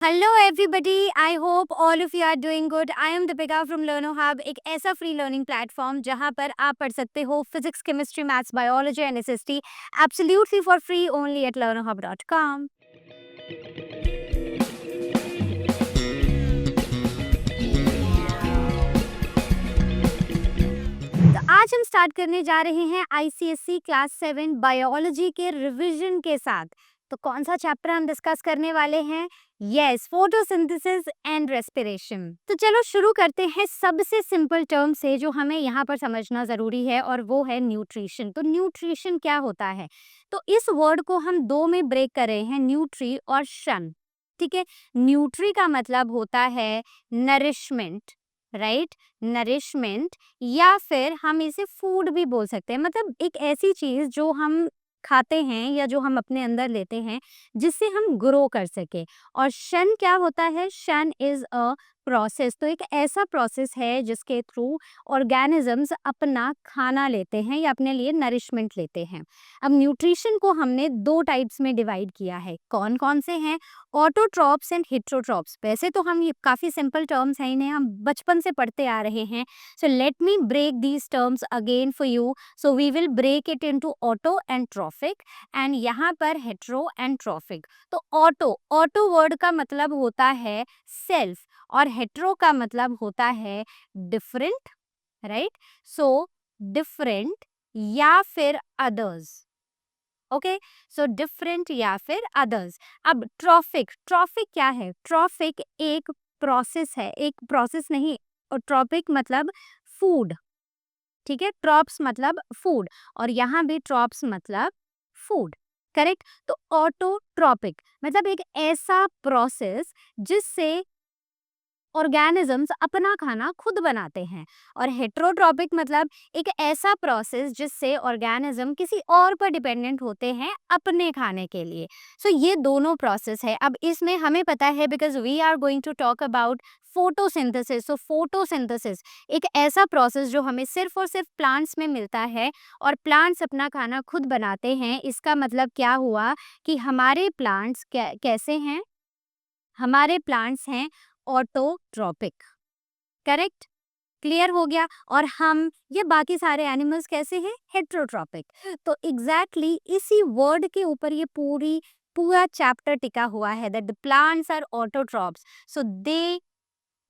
Hello everybody, I hope all of you are doing good. I am Deepika from learno hub, एक ऐसा free learning platform जहां पर आप पढ़ सकते हो physics, chemistry, maths, biology and SST absolutely for free only at learnerhub.com। तो आज हम स्टार्ट करने जा रहे हैं आईसीएसई क्लास 7 बायोलॉजी के रिवीजन के साथ। तो कौन सा चैप्टर हम डिस्कस करने वाले हैं? Yes, photosynthesis and respiration. तो चलो शुरू करते हैं सबसे सिंपल टर्म से जो हमें यहाँ पर समझना जरूरी है, और वो है न्यूट्रिशन। तो न्यूट्रिशन क्या होता है? तो इस वर्ड को हम दो में ब्रेक कर रहे हैं, न्यूट्री और शन। ठीक है, न्यूट्री का मतलब होता है नरिशमेंट, राइट, नरिशमेंट, या फिर हम इसे फूड भी बोल सकते हैं। मतलब एक ऐसी चीज जो हम खाते हैं या जो हम अपने अंदर लेते हैं जिससे हम ग्रो कर सके। और शन क्या होता है? शन इज अ प्रोसेस। तो एक ऐसा प्रोसेस है जिसके थ्रू ऑर्गेनिजम्स अपना खाना लेते हैं या अपने लिए नरिशमेंट लेते हैं। अब न्यूट्रिशन को हमने दो टाइप्स में डिवाइड किया है। कौन कौन से हैं? Autotrophs and heterotrophs. वैसे तो हम ये काफ़ी सिंपल टर्म्स हैं, इन्हें हम बचपन से पढ़ते आ रहे हैं। So let me break these terms again for you. So we will break it into auto and trophic, एंड यहाँ पर हेट्रो एंड ट्रॉफिक। तो ऑटो, ऑटो वर्ड का मतलब होता है सेल्फ, और हेट्रो का मतलब होता है डिफरेंट, राइट। सो डिफरेंट या फिर अदर्स। ओके, सो डिफरेंट या फिर अदर्स। अब ट्रॉफिक, ट्रॉफिक क्या है? ट्रॉफिक एक प्रोसेस है, एक प्रोसेस नहीं, और ट्रॉपिक मतलब फूड। ठीक है, ट्रॉप्स मतलब फूड, और यहाँ भी ट्रॉप्स मतलब फूड, करेक्ट। तो ऑटोट्रॉपिक मतलब एक ऐसा प्रोसेस जिससे ऑर्गेनिजम्स अपना खाना खुद बनाते हैं। और हेट्रोट्रॉपिक मतलब एक ऐसा प्रोसेस जिससे ऑर्गेनिज्म किसी और पर डिपेंडेंट होते हैं अपने खाने के लिए। सो ये दोनों प्रोसेस है। अब इसमें हमें पता है, because we are going to talk about photosynthesis. So photosynthesis एक ऐसा प्रोसेस जो हमें सिर्फ और सिर्फ प्लांट्स में मिलता है, और प्लांट्स अपना खाना खुद बनाते हैं। इसका मतलब क्या हुआ कि हमारे प्लांट्स कैसे हैं? हमारे प्लांट्स हैं ऑटोट्रॉपिक, करेक्ट। क्लियर हो गया। और हम, ये बाकी सारे एनिमल्स कैसे हैं? हेट्रोट्रॉपिक। तो एग्जैक्टली इसी वर्ड के ऊपर ये पूरा चैप्टर टिका हुआ है, that the plants are autotrophs. So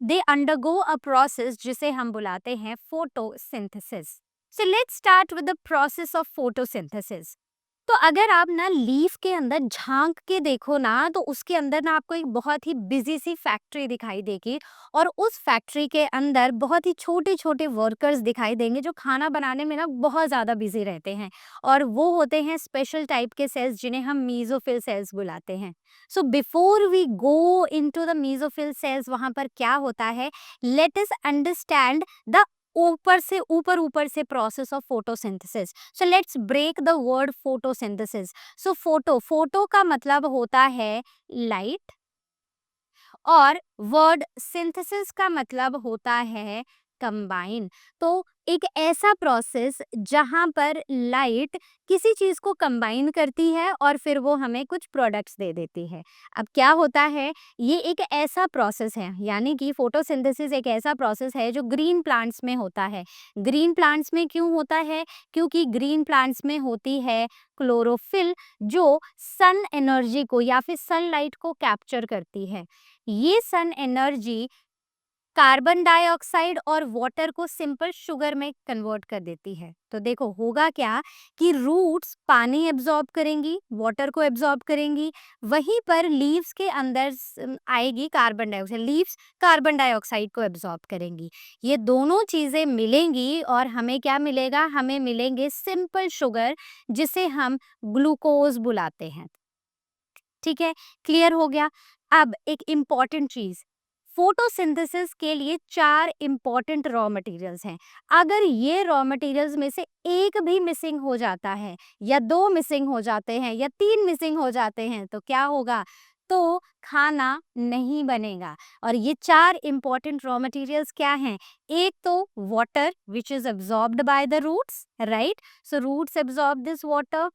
they undergo a process जिसे हम बुलाते हैं photosynthesis. So let's start with the process of photosynthesis. तो अगर आप ना लीफ के अंदर झांक के देखो ना, तो उसके अंदर ना आपको एक बहुत ही बिजी सी फैक्ट्री दिखाई देगी, और उस फैक्ट्री के अंदर बहुत ही छोटे छोटे वर्कर्स दिखाई देंगे जो खाना बनाने में ना बहुत ज़्यादा बिजी रहते हैं। और वो होते हैं स्पेशल टाइप के सेल्स जिन्हें हम मीजोफिल सेल्स बुलाते हैं। So before we go into the mesophyll cells, वहाँ पर क्या होता है, लेट अस अंडरस्टैंड द ऊपर से process of photosynthesis. So let's break the word photosynthesis. So photo का मतलब होता है लाइट, और वर्ड सिंथेसिस का मतलब होता है कंबाइन। तो एक ऐसा प्रोसेस जहां पर लाइट किसी चीज को कंबाइन करती है और फिर वो हमें कुछ प्रोडक्ट्स दे देती है। अब क्या होता है, ये एक ऐसा प्रोसेस है, यानी कि फोटोसिंथेसिस एक ऐसा प्रोसेस है जो ग्रीन प्लांट्स में होता है। ग्रीन प्लांट्स में क्यों होता है? क्योंकि ग्रीन प्लांट्स में होती है क्लोरोफिल, जो सन एनर्जी को या फिर सनलाइट को कैप्चर करती है। ये सन एनर्जी कार्बन डाइऑक्साइड और वाटर को सिंपल शुगर में कन्वर्ट कर देती है। तो देखो होगा क्या कि रूट्स पानी एब्जॉर्ब करेंगी, वाटर को एब्जॉर्ब करेंगी, वहीं पर लीव्स के अंदर आएगी carbon dioxide, leaves carbon dioxide को एब्जॉर्ब करेंगी। ये दोनों चीजें मिलेंगी और हमें क्या मिलेगा? हमें मिलेंगे सिंपल शुगर, जिसे हम ग्लूकोज बुलाते हैं। ठीक है, क्लियर हो गया। अब एक इम्पॉर्टेंट चीज, फोटोसिंथेसिस के लिए 4 इम्पॉर्टेंट रॉ मटेरियल्स हैं। अगर ये रॉ मटेरियल्स में से एक भी मिसिंग हो जाता है, या 2 मिसिंग हो जाते हैं, या 3 मिसिंग हो जाते हैं, तो क्या होगा? तो खाना नहीं बनेगा। और ये 4 इम्पॉर्टेंट रॉ मटेरियल्स क्या हैं? एक तो water which is absorbed by the roots, right. So roots absorb this water.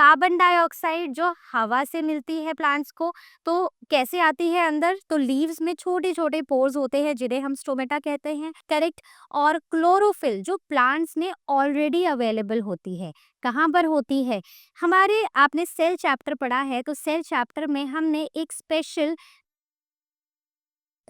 Carbon dioxide जो हवा से मिलती है प्लांट्स को, तो कैसे आती है अंदर, तो लीव्स में छोटे छोटे पोर्स होते हैं जिन्हें हम स्टोमेटा कहते हैं, करेक्ट। और क्लोरोफिल जो प्लांट्स में ऑलरेडी अवेलेबल होती है, कहाँ पर होती है, हमारे आपने सेल चैप्टर पढ़ा है, तो सेल चैप्टर में हमने एक स्पेशल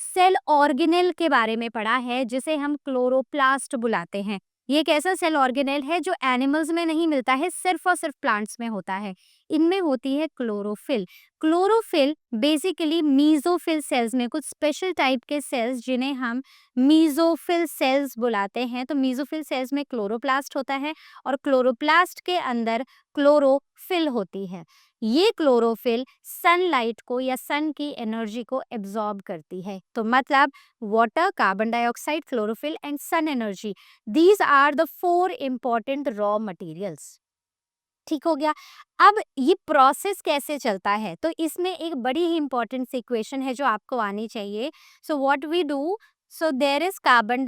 सेल ऑर्गेनेल के बारे में पढ़ा है जिसे हम क्लोरोप्लास्ट बुलाते हैं। ये एक ऐसा सेल ऑर्गेनेल है जो एनिमल्स में नहीं मिलता है, सिर्फ और सिर्फ प्लांट्स में होता है। इनमें होती है chlorophyll. Chlorophyll basically mesophyll cells में कुछ स्पेशल टाइप के सेल्स जिन्हें हम मीजोफिल सेल्स बुलाते हैं, तो मीजोफिल सेल्स में क्लोरोप्लास्ट होता है और क्लोरोप्लास्ट के अंदर क्लोरोफिल होती है। ये क्लोरोफिल सनलाइट को या सन की एनर्जी को एब्जॉर्ब करती है। तो मतलब water, carbon dioxide, chlorophyll and sun energy, these are the 4 important raw materials. ठीक हो गया। अब ये प्रोसेस कैसे चलता है, तो इसमें एक बड़ी ही इंपॉर्टेंट सी इक्वेशन है जो आपको आनी चाहिए। So what we do, so there is carbon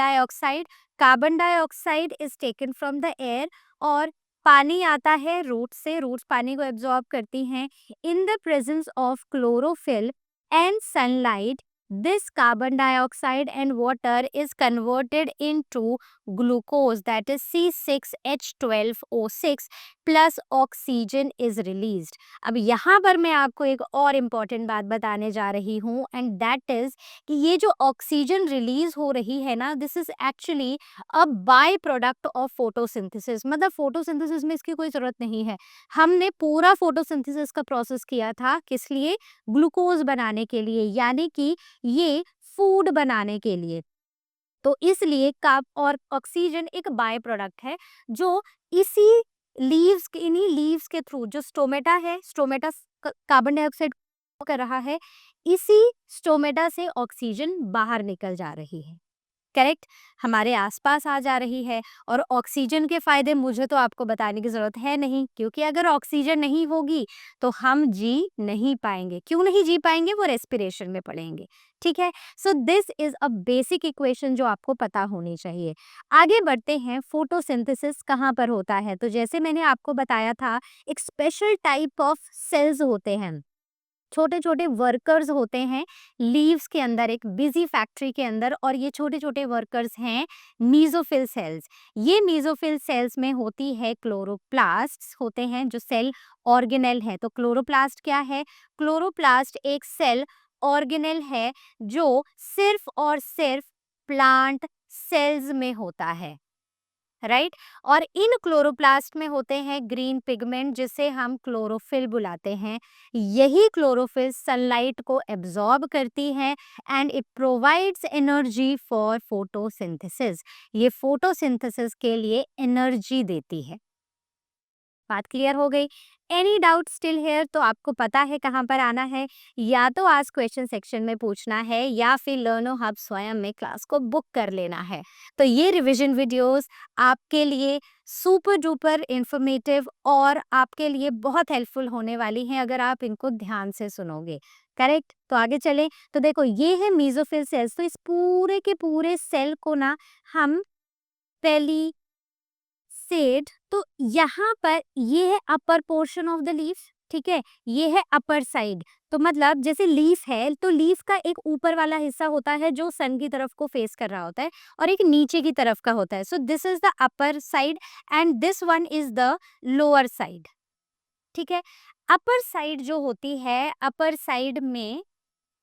dioxide is taken from the air, और पानी आता है रूट से, रूट्स पानी को एब्जॉर्ब करती हैं। In the presence of chlorophyll and sunlight, this carbon dioxide and water is converted into glucose, that is C6H12O6 plus oxygen is released। अब यहाँ पर मैं आपको एक और इम्पॉर्टेंट बात बताने जा रही हूँ, एंड दैट इज कि ये जो ऑक्सीजन रिलीज हो रही है ना, this is actually a by product of photosynthesis. मतलब फोटोसिंथेसिस में इसकी कोई जरूरत नहीं है, हमने पूरा फोटोसिंथेसिस का प्रोसेस किया था, किस लिए, ग्लूकोज बनाने के लिए, यानी कि ये फूड बनाने के लिए। तो इसलिए कार्ब और ऑक्सीजन एक बाय प्रोडक्ट है जो इसी लीव्स के, इन्हीं लीव्स के थ्रू, जो स्टोमेटा है, स्टोमेटा कार्बन डाइऑक्साइड कर रहा है, इसी स्टोमेटा से ऑक्सीजन बाहर निकल जा रही है, करेक्ट, हमारे आसपास आ जा रही है। और ऑक्सीजन के फायदे मुझे तो आपको बताने की जरूरत है नहीं, क्योंकि अगर ऑक्सीजन नहीं होगी तो हम जी नहीं पाएंगे। क्यों नहीं जी पाएंगे, वो रेस्पिरेशन में पड़ेंगे, ठीक है। So this is a basic equation जो आपको पता होनी चाहिए। आगे बढ़ते हैं, फोटोसिंथेसिस कहाँ पर होता है, तो जैसे मैंने आपको बताया था, एक स्पेशल टाइप ऑफ सेल्स होते हैं, छोटे छोटे वर्कर्स होते हैं लीव्स के अंदर, एक बिजी फैक्ट्री के अंदर, और ये छोटे छोटे वर्कर्स हैं मीजोफिल सेल्स। ये मीजोफिल सेल्स में होती है क्लोरोप्लास्ट होते हैं जो सेल ऑर्गेनेल है। तो क्लोरोप्लास्ट क्या है, क्लोरोप्लास्ट एक सेल ऑर्गेनेल है जो सिर्फ और सिर्फ प्लांट सेल्स में होता है, राइट। और इन क्लोरोप्लास्ट में होते हैं ग्रीन पिगमेंट जिसे हम क्लोरोफिल बुलाते हैं। यही क्लोरोफिल सनलाइट को एब्जॉर्ब करती है and it provides energy for photosynthesis. ये फोटोसिंथेसिस के लिए एनर्जी देती है। बात क्लियर हो गई। एनी डाउट स्टिल हेयर, तो आपको पता है कहाँ पर आना है, या तो आज क्वेश्चन सेक्शन में पूछना है या फिर लर्नो हब स्वयं में क्लास को बुक कर लेना है। तो ये रिवीजन वीडियोस आपके लिए सुपर डुपर इंफॉर्मेटिव और आपके लिए बहुत हेल्पफुल होने वाली हैं अगर आप इनको ध्यान से सुनोगे, करेक्ट। तो आगे चलें, तो देखो ये है मीजोफिल सेल्स। तो इस पूरे के पूरे सेल को ना हम पहली सेड, तो यहाँ पर ये है upper portion of the leaf, ठीक है, ये है अपर साइड। तो मतलब जैसे लीफ है, तो लीफ का एक ऊपर वाला हिस्सा होता है जो सन की तरफ को फेस कर रहा होता है, और एक नीचे की तरफ का होता है। So this is the upper side and this one is the lower side, ठीक है। अपर साइड जो होती है, अपर साइड में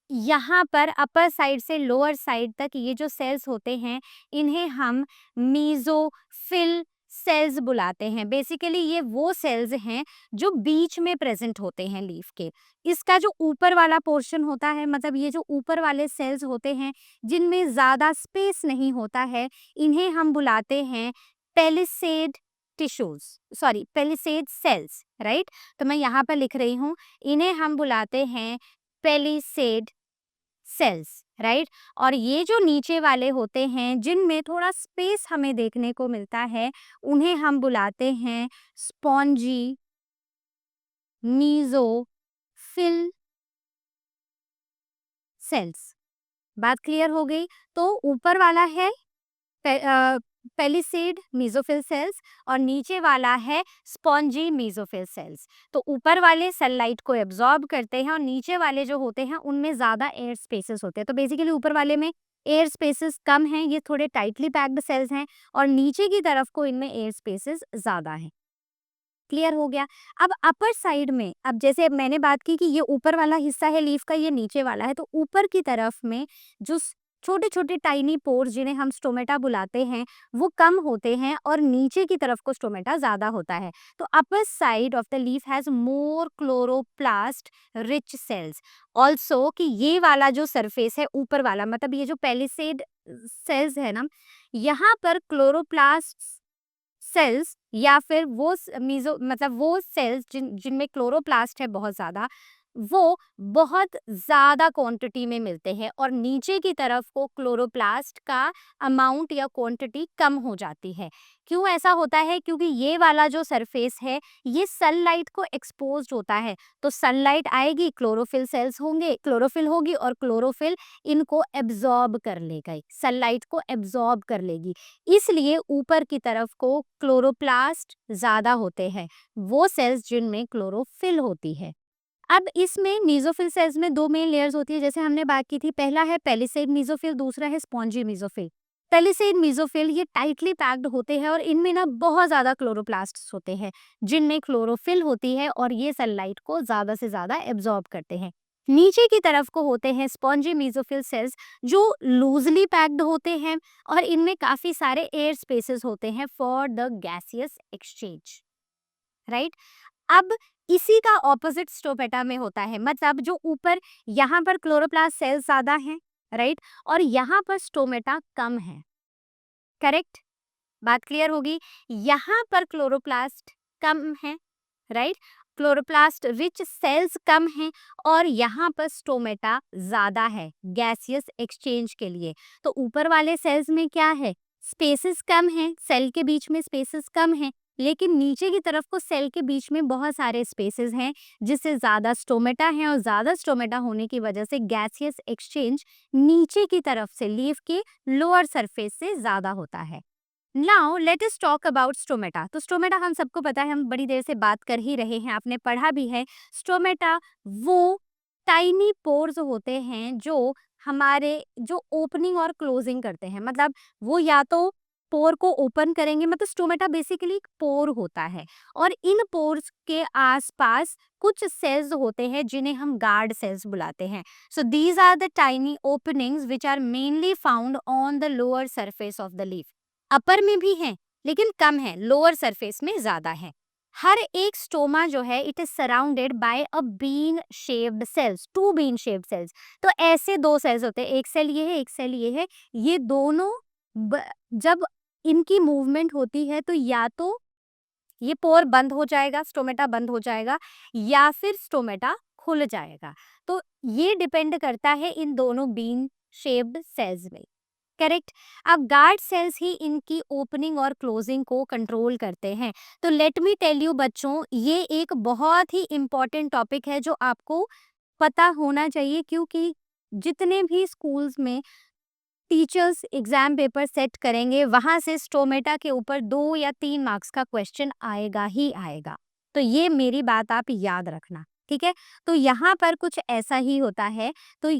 यहाँ पर अपर साइड से लोअर साइड तक ये जो सेल्स होते हैं, इन्हें हम मीजोफिल सेल्स बुलाते हैं। बेसिकली ये वो सेल्स हैं जो बीच में प्रेजेंट होते हैं लीफ के। इसका जो ऊपर वाला पोर्शन होता है, मतलब ये जो ऊपर वाले सेल्स होते हैं जिनमें ज़्यादा स्पेस नहीं होता है, इन्हें हम बुलाते हैं palisade tissues, sorry palisade cells, right. तो मैं यहाँ पर लिख रही हूँ, इन्हें हम बुलाते हैं पेलिसेड सेल्स, राइट। और ये जो नीचे वाले होते हैं जिनमें थोड़ा स्पेस हमें देखने को मिलता है, उन्हें हम बुलाते हैं स्पॉन्जी मीजोफिल सेल्स। बात क्लियर हो गई। तो ऊपर वाला है पेलिसेड मेसोफिल सेल्स और नीचे वाला है स्पॉन्जी मेसोफिल सेल्स। तो ऊपर वाले सनलाइट को एब्जॉर्ब करते हैं और नीचे वाले जो होते हैं उनमें ज़्यादा एयर स्पेसेस होते हैं। तो बेसिकली ऊपर वाले में एयर स्पेसेस कम हैं, ये थोड़े टाइटली पैक्ड सेल्स हैं, और नीचे की तरफ को इनमें एयर स्पेसेस ज़्यादा हैं। क्लियर हो गया? अब अपर साइड में, अब जैसे मैंने बात की कि ये ऊपर वाला हिस्सा है लीफ का, ये नीचे वाला है, तो ऊपर की तरफ में जो छोटे छोटे टाइनी पोर्स जिन्हें हम स्टोमेटा बुलाते हैं वो कम होते हैं और नीचे की तरफ को स्टोमेटा ज़्यादा होता है। तो upper side of the leaf has more chloroplast rich cells. Also कि ये वाला जो सरफेस है ऊपर वाला, मतलब ये जो पेलिसेड सेल्स है ना, यहाँ पर क्लोरोप्लास्ट सेल्स या फिर वो मीजो मतलब वो सेल्स जिनमें क्लोरोप्लास्ट है बहुत ज़्यादा, वो बहुत ज़्यादा क्वांटिटी में मिलते हैं और नीचे की तरफ को क्लोरोप्लास्ट का अमाउंट या क्वांटिटी कम हो जाती है। क्यों ऐसा होता है? क्योंकि ये वाला जो सरफेस है ये सनलाइट को एक्सपोज्ड होता है, तो सनलाइट आएगी, क्लोरोफिल सेल्स होंगे, क्लोरोफिल होगी और क्लोरोफिल इनको एब्जॉर्ब कर लेगा, सनलाइट को एब्जॉर्ब कर लेगी। इसलिए ऊपर की तरफ को क्लोरोप्लास्ट ज़्यादा होते हैं, वो सेल्स जिनमें क्लोरोफिल होती है। अब इसमें मेसोफिल सेल्स में दो मेन लेयर्स होती है, जैसे हमने बात की थी। पहला है पेलिसेड मेसोफिल, दूसरा है स्पॉन्जी मेसोफिल। पेलिसेड मेसोफिल ये टाइटली पैक्ड होते हैं और इनमें ना बहुत ज़्यादा क्लोरोप्लास्ट्स होते हैं जिनमें क्लोरोफिल होती है और ये सनलाइट को ज़्यादा से ज़्यादा एब्जॉर्ब करते हैं। नीचे की तरफ को होते हैं स्पॉन्जी मेसोफिल सेल्स जो लूजली पैक्ड होते हैं और इनमें काफ़ी सारे एयर स्पेसेस होते हैं for the gaseous exchange, right? अब इसी का ऑपोजिट स्टोमेटा में होता है, मतलब जो ऊपर यहाँ पर क्लोरोप्लास्ट सेल्स ज्यादा हैं, राइट, और यहाँ पर स्टोमेटा कम है। करेक्ट? बात क्लियर होगी? यहाँ पर क्लोरोप्लास्ट कम है, राइट, क्लोरोप्लास्ट रिच सेल्स कम हैं और यहाँ पर स्टोमेटा ज्यादा है गैसियस एक्सचेंज के लिए। तो ऊपर वाले सेल्स में क्या है? स्पेसेस कम है, सेल के बीच में स्पेसेस कम है, लेकिन नीचे की तरफ को सेल के बीच में बहुत सारे स्पेसेस हैं जिससे ज्यादा स्टोमेटा है और ज्यादा स्टोमेटा होने की वजह से गैसियस एक्सचेंज नीचे की तरफ से लीफ के लोअर सरफेस से ज्यादा होता है। Now let us talk about stomata. तो स्टोमेटा हम सबको पता है, हम बड़ी देर से बात कर ही रहे हैं, आपने पढ़ा भी है। स्टोमेटा वो टाइनी पोर्स होते हैं जो हमारे जो ओपनिंग और क्लोजिंग करते हैं, मतलब वो या तो पोर को ओपन करेंगे, मतलब स्टोमेटा बेसिकली एक पोर होता है और इन पोर्स के आसपास कुछ सेल्स होते हैं जिन्हें हम गार्ड सेल्स बुलाते हैं। So these are the tiny openings which are mainly found on the lower surface of the leaf. Upper में भी हैं लेकिन कम है, लोअर सरफेस में ज्यादा है। हर एक स्टोमा जो है it is surrounded by a bean shaped cells, two bean shaped cells. तो ऐसे दो सेल्स होते हैं, एक सेल ये है, एक सेल ये है। ये दोनों जब इनकी मूवमेंट होती है तो या तो ये पोर बंद हो जाएगा, स्टोमेटा बंद हो जाएगा, या फिर स्टोमेटा खुल जाएगा। तो ये डिपेंड करता है इन दोनों बीन शेप्ड सेल्स में। करेक्ट? अब गार्ड सेल्स ही इनकी ओपनिंग और क्लोजिंग को कंट्रोल करते हैं। तो लेट मी टेल यू बच्चों, ये एक बहुत ही इम्पॉर्टेंट टॉपिक है जो आपको पता होना चाहिए, क्योंकि जितने भी स्कूल्स में टीचर्स एग्जाम पेपर सेट करेंगे वहां से स्टोमेटा के ऊपर 2 या 3 मार्क्स का क्वेश्चन आएगा ही आएगा। तो ये मेरी बात आप याद रखना, ठीक है? तो यहाँ पर कुछ ऐसा ही होता है। तो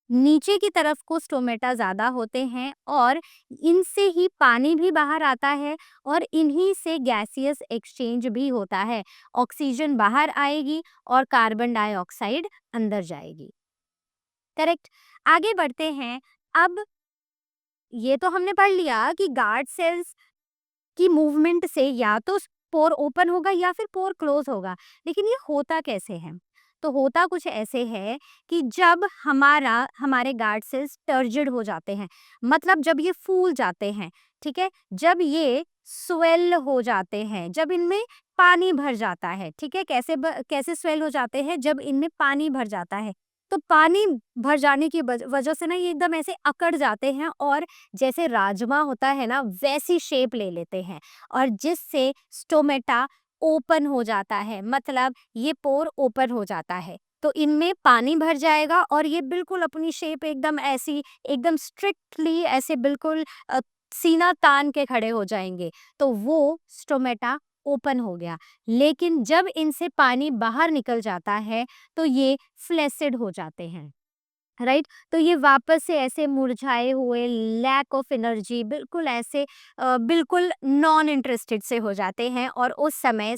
नीचे की तरफ को स्टोमेटा ज़्यादा होते हैं और इनसे ही पानी भी बाहर आता है और इन्हीं से गैसियस एक्सचेंज भी होता है। ऑक्सीजन बाहर आएगी और कार्बन डाइऑक्साइड अंदर जाएगी। करेक्ट? आगे बढ़ते हैं। अब ये तो हमने पढ़ लिया कि गार्ड सेल्स की मूवमेंट से या तो पोर ओपन होगा या फिर पोर क्लोज होगा, लेकिन ये होता कैसे है? तो होता कुछ ऐसे है कि जब हमारे गार्ड सेल्स टर्जिड हो जाते हैं, मतलब जब ये फूल जाते हैं, ठीक है, जब ये स्वेल हो जाते हैं, जब इनमें पानी भर जाता है, ठीक है, कैसे स्वेल हो जाते हैं? जब इनमें पानी भर जाता है, तो पानी भर जाने की वजह से ना ये एकदम ऐसे अकड़ जाते हैं और जैसे राजमा होता है ना वैसी शेप ले लेते हैं और जिससे स्टोमेटा ओपन हो जाता है, मतलब ये पोर ओपन हो जाता है। तो इनमें पानी भर जाएगा और ये बिल्कुल अपनी शेप एकदम ऐसी, एकदम स्ट्रिक्टली ऐसे बिल्कुल सीना तान के खड़े हो जाएंगे, तो वो स्टोमेटा ओपन हो गया। लेकिन जब इनसे पानी बाहर निकल जाता है तो ये फ्लेसिड हो जाते हैं, राइट। तो ये वापस से ऐसे मुरझाए हुए, लैक ऑफ एनर्जी, बिल्कुल ऐसे बिल्कुल नॉन इंटरेस्टेड से हो जाते हैं, और उस समय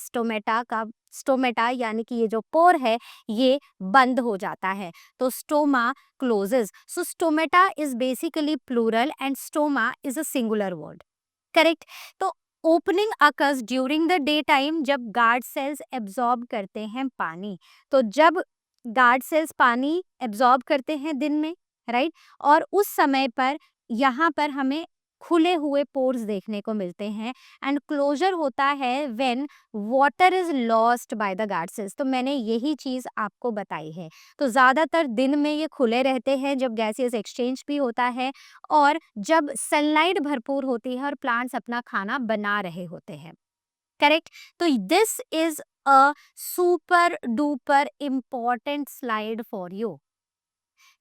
स्टोमेटा यानी कि ये जो पोर है ये बंद हो जाता है। तो stoma closes. So stomata is basically plural and stoma is a singular word, correct. तो opening occurs during the day time, जब गार्ड सेल्स एब्जॉर्ब करते हैं पानी। तो जब गार्ड सेल्स पानी एब्जॉर्ब करते हैं दिन में, राइट, और उस समय पर यहाँ पर हमें खुले हुए पोर्स देखने को मिलते हैं। एंड क्लोजर होता है when water is lost by the guard cells. तो मैंने यही चीज आपको बताई है। तो ज्यादातर दिन में ये खुले रहते हैं जब गैसियस एक्सचेंज भी होता है, और जब सनलाइट भरपूर होती है और प्लांट्स अपना खाना बना रहे होते हैं, करेक्ट। तो this is a super duper important slide for you.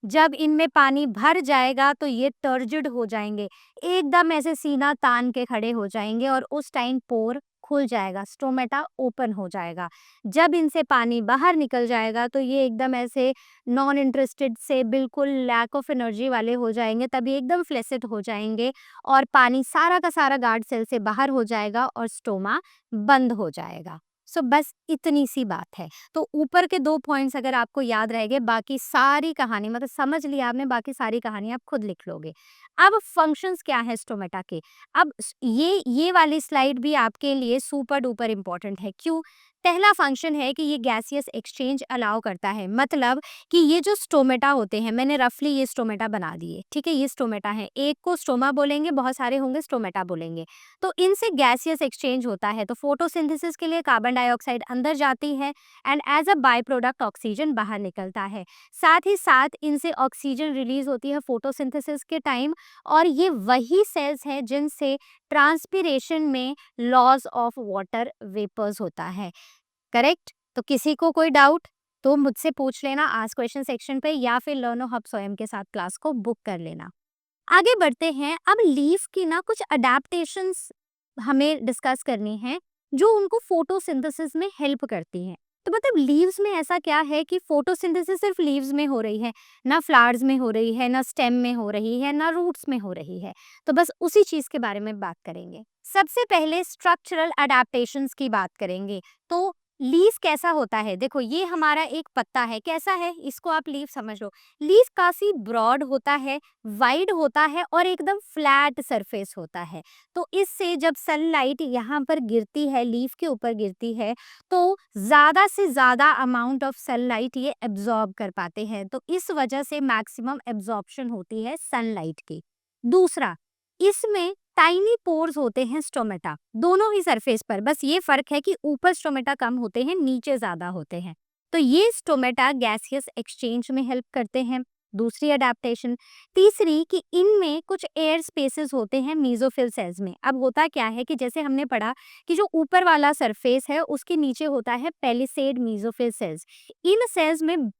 जब इनमें पानी भर जाएगा तो ये टर्जिड हो जाएंगे, एकदम ऐसे सीना तान के खड़े हो जाएंगे, और उस टाइम पोर खुल जाएगा, स्टोमेटा ओपन हो जाएगा। जब इनसे पानी बाहर निकल जाएगा तो ये एकदम ऐसे नॉन इंटरेस्टेड से, बिल्कुल लैक ऑफ एनर्जी वाले हो जाएंगे, तभी एकदम फ्लेसिड हो जाएंगे, और पानी सारा का सारा गार्ड सेल से बाहर हो जाएगा और स्टोमा बंद हो जाएगा। सो बस इतनी सी बात है। तो ऊपर के 2 पॉइंट्स अगर आपको याद रह गए, बाकी सारी कहानी मतलब समझ लिया आपने, बाकी सारी कहानी आप खुद लिख लोगे। अब फंक्शंस क्या है स्टोमेटा के? अब ये वाली स्लाइड भी आपके लिए सुपर डुपर इम्पोर्टेंट है। क्यों? पहला फंक्शन है कि ये गैसियस एक्सचेंज अलाउ करता है, मतलब कि ये जो स्टोमेटा होते हैं, मैंने रफली ये स्टोमेटा बना दिए, ठीक है, ये स्टोमेटा है, एक को स्टोमा बोलेंगे, बहुत सारे होंगे स्टोमेटा बोलेंगे। तो इनसे गैसियस एक्सचेंज होता है, तो फोटोसिंथेसिस के लिए कार्बन डाइऑक्साइड अंदर जाती है, and as a by product oxygen बाहर निकलता है। साथ ही साथ इनसे ऑक्सीजन रिलीज होती है फोटोसिंथेसिस के टाइम, और ये वही सेल्स हैं जिनसे ट्रांसपिरेशन में लॉस ऑफ वाटर वेपर्स होता है, करेक्ट। तो किसी को कोई डाउट तो मुझसे पूछ लेना आज क्वेश्चन सेक्शन पे, या फिर लर्नो हब स्वयं के साथ क्लास को बुक कर लेना। आगे बढ़ते हैं। अब लीफ की ना कुछ अडेप्टेशंस हमें डिस्कस करनी है, जो उनको फोटोसिंथेसिस में हेल्प करती हैं। तो मतलब लीव्स में ऐसा क्या है कि फोटोसिंथेसिस सिर्फ लीव्स में हो रही है, ना फ्लावर्स में हो रही है, ना स्टेम में हो रही है, ना रूट्स में हो रही है। तो बस उसी चीज के बारे में बात करेंगे। सबसे पहले स्ट्रक्चरल अडेप्टेशंस की बात करेंगे। तो लीफ कैसा होता है? देखो, ये हमारा एक पत्ता है, कैसा है, इसको आप लीफ समझ लो। लीफ काफी ब्रॉड होता है, वाइड होता है, और एकदम फ्लैट सरफेस होता है। तो इससे जब सनलाइट यहाँ पर गिरती है, लीफ के ऊपर गिरती है, तो ज्यादा से ज्यादा अमाउंट ऑफ सनलाइट ये एब्जॉर्ब कर पाते हैं। तो इस वजह से मैक्सिमम एब्जॉर्प्शन होती है सनलाइट की। दूसरा, इसमें टाइनी पोर्स होते हैं स्टोमेटा, दोनों ही सरफेस पर, बस ये फर्क है कि ऊपर स्टोमेटा कम होते हैं, नीचे ज्यादा होते हैं। तो ये स्टोमेटा गैसियस एक्सचेंज में हेल्प करते हैं। दूसरी अडेप्टेशन। तीसरी, कि इनमें कुछ एयर स्पेसेस होते हैं मीजोफिल सेल्स में। अब होता क्या है कि जैसे हमने पढ़ा कि जो ऊपर वाला सरफेस है उसके नीचे होता है पेलिसेड मीजोफिल सेल्स। इन सेल्स में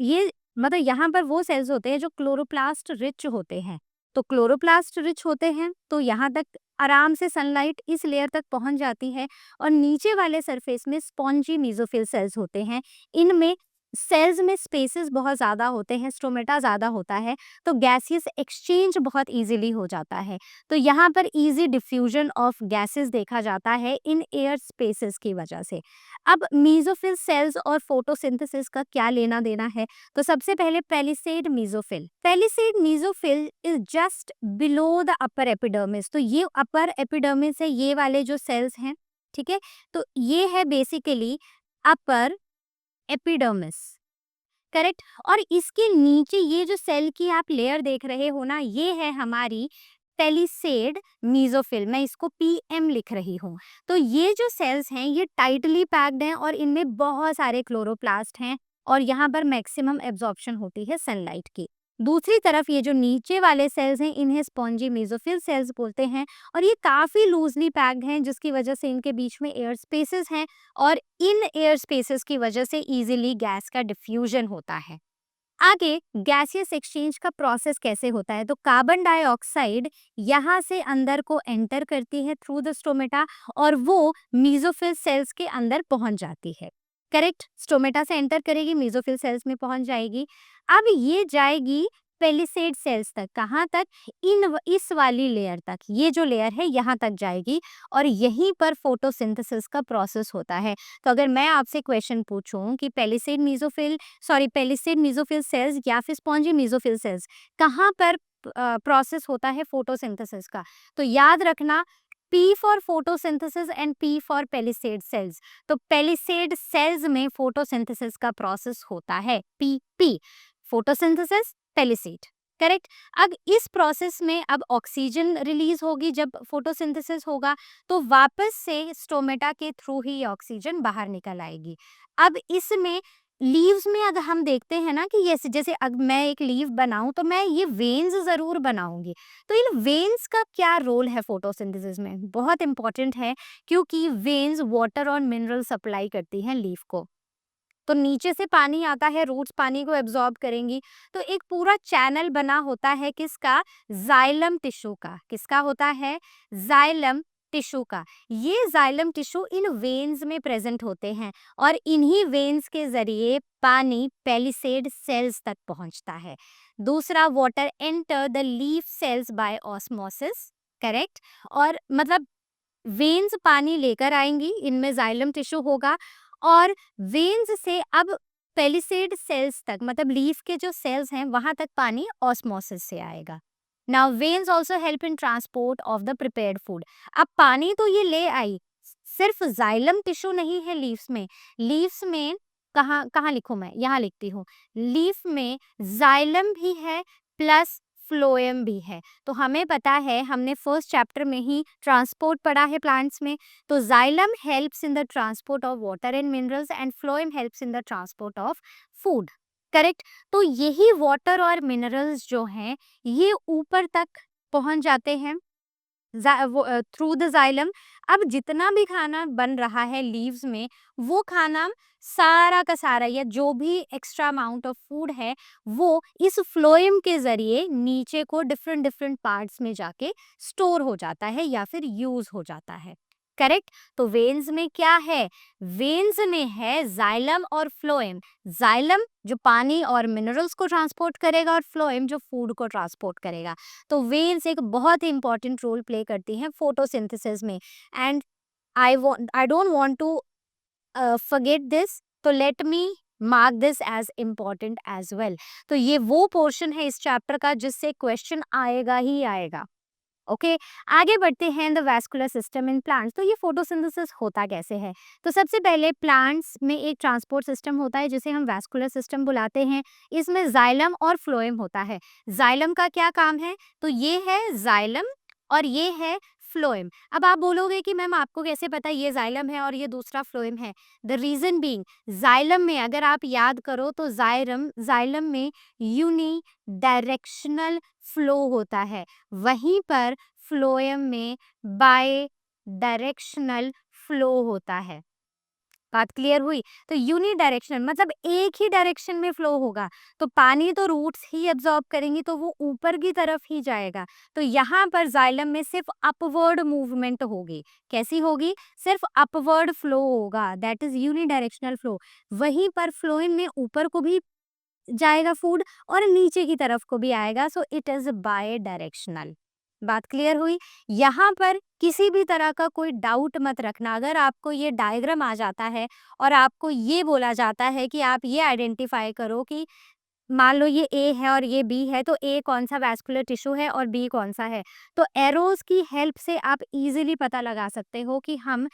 ये मतलब यहाँ पर वो सेल्स होते हैं जो क्लोरोप्लास्ट रिच होते हैं। तो क्लोरोप्लास्ट रिच होते हैं तो यहाँ तक आराम से सनलाइट इस लेयर तक पहुंच जाती है, और नीचे वाले सरफेस में स्पॉन्जी मीजोफिल सेल्स होते हैं। इनमें सेल्स में स्पेसेस बहुत ज़्यादा होते हैं, स्टोमेटा ज़्यादा होता है, तो गैसियस एक्सचेंज बहुत इजीली हो जाता है। तो यहाँ पर इजी डिफ्यूजन ऑफ गैसेस देखा जाता है इन एयर स्पेसेस की वजह से। अब मीजोफिल सेल्स और फोटोसिंथेसिस का क्या लेना देना है? तो सबसे पहले palisade mesophyll is just below the upper epidermis. तो ये अपर एपिडर्मिस है, ये वाले जो सेल्स हैं, ठीक है, तो ये है बेसिकली अपर एपिडर्मिस, करेक्ट। और इसके नीचे ये जो सेल की आप लेयर देख रहे हो ना, ये है हमारी पेलिसेड मीजोफिल, मैं इसको पीएम लिख रही हूँ। तो ये जो सेल्स हैं ये टाइटली पैक्ड हैं, और इनमें बहुत सारे क्लोरोप्लास्ट हैं, और यहाँ पर मैक्सिमम एब्जॉर्प्शन होती है सनलाइट की। दूसरी तरफ ये जो नीचे वाले सेल्स हैं इन्हें स्पॉन्जी मेसोफिल सेल्स बोलते हैं, और ये काफी लूजली पैक्ड हैं, जिसकी वजह से इनके बीच में एयर स्पेसेस हैं, और इन एयर स्पेसेस की वजह से इजीली गैस का डिफ्यूजन होता है। आगे गैसियस एक्सचेंज का प्रोसेस कैसे होता है, तो कार्बन डाइऑक्साइड यहाँ से अंदर को एंटर करती है थ्रू द स्टोमेटा और वो मीजोफिल सेल्स के अंदर पहुंच जाती है। करेक्ट, स्टोमेटा से एंटर करेगी, मीजोफिल सेल्स में पहुंच जाएगी। अब ये जाएगी पेलिसेड सेल्स तक, कहाँ तक, इस वाली लेयर तक, ये जो लेयर है यहाँ तक जाएगी और यहीं पर फोटोसिंथेसिस का प्रोसेस होता है। तो अगर मैं आपसे क्वेश्चन पूछूं कि पेलिसेड मीजोफिल सेल्स या फिर स्पॉन्जी मीजोफिल सेल्स कहाँ पर प्रोसेस होता है फोटोसिंथेसिस का, तो याद रखना P for photosynthesis and P for palisade cells. तो पेलिसेड सेल्स में फोटोसिंथेसिस का प्रोसेस होता है, P फोटोसिंथेसिस, पेलिसेड। करेक्ट। अब इस प्रोसेस में अब ऑक्सीजन रिलीज होगी, जब फोटोसिंथेसिस होगा तो वापस से स्टोमेटा के थ्रू ही ऑक्सीजन बाहर निकल आएगी। अब इसमें लीव्स में अगर हम देखते हैं ना कि ये जैसे अगर मैं एक लीव बनाऊं तो मैं ये वेन्स जरूर बनाऊंगी, तो इन वेन्स का क्या रोल है फोटोसिंथेसिस में, बहुत इंपॉर्टेंट है, क्योंकि वेन्स वाटर और मिनरल सप्लाई करती हैं लीफ को। तो नीचे से पानी आता है, रूट्स पानी को एब्जॉर्ब करेंगी, तो एक पूरा चैनल बना होता है किसका, जाइलम टिश्यू का। किसका होता है, जाइलम टिश्यू का। ये जाइलम टिश्यू इन वेन्स में प्रेजेंट होते हैं और इन्हीं वेन्स के जरिए पानी पेलिसेड सेल्स तक पहुंचता है। दूसरा, water enter the leaf cells by osmosis. Correct. और मतलब वेन्स पानी लेकर आएंगी, इनमें जाइलम टिश्यू होगा और वेन्स से अब पेलिसेड सेल्स तक, मतलब लीफ के जो सेल्स हैं वहां तक पानी ऑस्मोसिस से आएगा। Now veins also help in transport of the prepared food. अब पानी तो ये ले आई, सिर्फ जाइलम टिश्यू नहीं है लीव्स में। लीव्स में कहाँ कहाँ लिखूं मैं, यहाँ लिखती हूँ, लीफ में जाइलम भी है प्लस फ्लोएम भी है। तो हमें पता है, हमने फर्स्ट चैप्टर में ही ट्रांसपोर्ट पढ़ा है प्लांट्स में, तो xylem helps in the transport of water and minerals and phloem helps in the transport of food. Correct. तो यही वाटर और मिनरल्स जो हैं ये ऊपर तक पहुंच जाते हैं थ्रू द जाइलम। अब जितना भी खाना बन रहा है लीव्स में, वो खाना सारा का सारा या जो भी एक्स्ट्रा अमाउंट ऑफ फूड है वो इस फ्लोएम के जरिए नीचे को डिफरेंट डिफरेंट पार्ट्स में जाके स्टोर हो जाता है या फिर यूज हो जाता है। करेक्ट। तो वेन्स में क्या है, वेन्स में है जाइलम और फ्लोएम। जाइलम जो पानी और मिनरल्स को ट्रांसपोर्ट करेगा और फ्लोएम जो फूड को ट्रांसपोर्ट करेगा। तो वेन्स एक बहुत ही इंपॉर्टेंट रोल प्ले करती हैं फोटोसिंथेसिस में। And I don't want to forget this, तो let me mark this as important as well. तो ये वो पोर्शन है इस चैप्टर का जिससे क्वेश्चन आएगा ही आएगा। ओके आगे बढ़ते हैं, the vascular system in plants. तो ये फोटोसिंथेसिस होता कैसे है, तो सबसे पहले प्लांट्स में एक ट्रांसपोर्ट सिस्टम होता है जिसे हम वैस्कुलर सिस्टम बुलाते हैं। इसमें जाइलम और फ्लोएम होता है। जाइलम का क्या काम है, तो ये है जाइलम और ये है फ्लोएम। अब आप बोलोगे कि मैम आपको कैसे पता ये जाइलम है और ये दूसरा फ्लोएम है। द रीजन बीइंग, जाइलम में अगर आप याद करो तो जाइलम में यूनी डायरेक्शनल फ्लो होता है, वहीं पर फ्लोएम में बाय डायरेक्शनल फ्लो होता है। बात क्लियर हुई। तो यूनी डायरेक्शनल मतलब एक ही डायरेक्शन में फ्लो होगा, तो पानी तो रूट्स ही एब्जॉर्ब करेंगी तो वो ऊपर की तरफ ही जाएगा। तो यहाँ पर जाइलम में सिर्फ अपवर्ड मूवमेंट होगी। कैसी होगी, सिर्फ अपवर्ड फ्लो होगा, that is unidirectional flow. वहीं पर फ्लोएम में ऊपर को भी जाएगा फूड और नीचे की तरफ को भी आएगा, so it is by directional. बात क्लियर हुई। यहाँ पर किसी भी तरह का कोई डाउट मत रखना। अगर आपको ये डायग्राम आ जाता है और आपको ये बोला जाता है कि आप ये आइडेंटिफाई करो कि मान लो ये ए है और ये बी है, तो ए कौन सा वैस्कुलर टिश्यू है और बी कौन सा है, तो एरोज की हेल्प से आप इजीली पता लगा सकते हो कि हम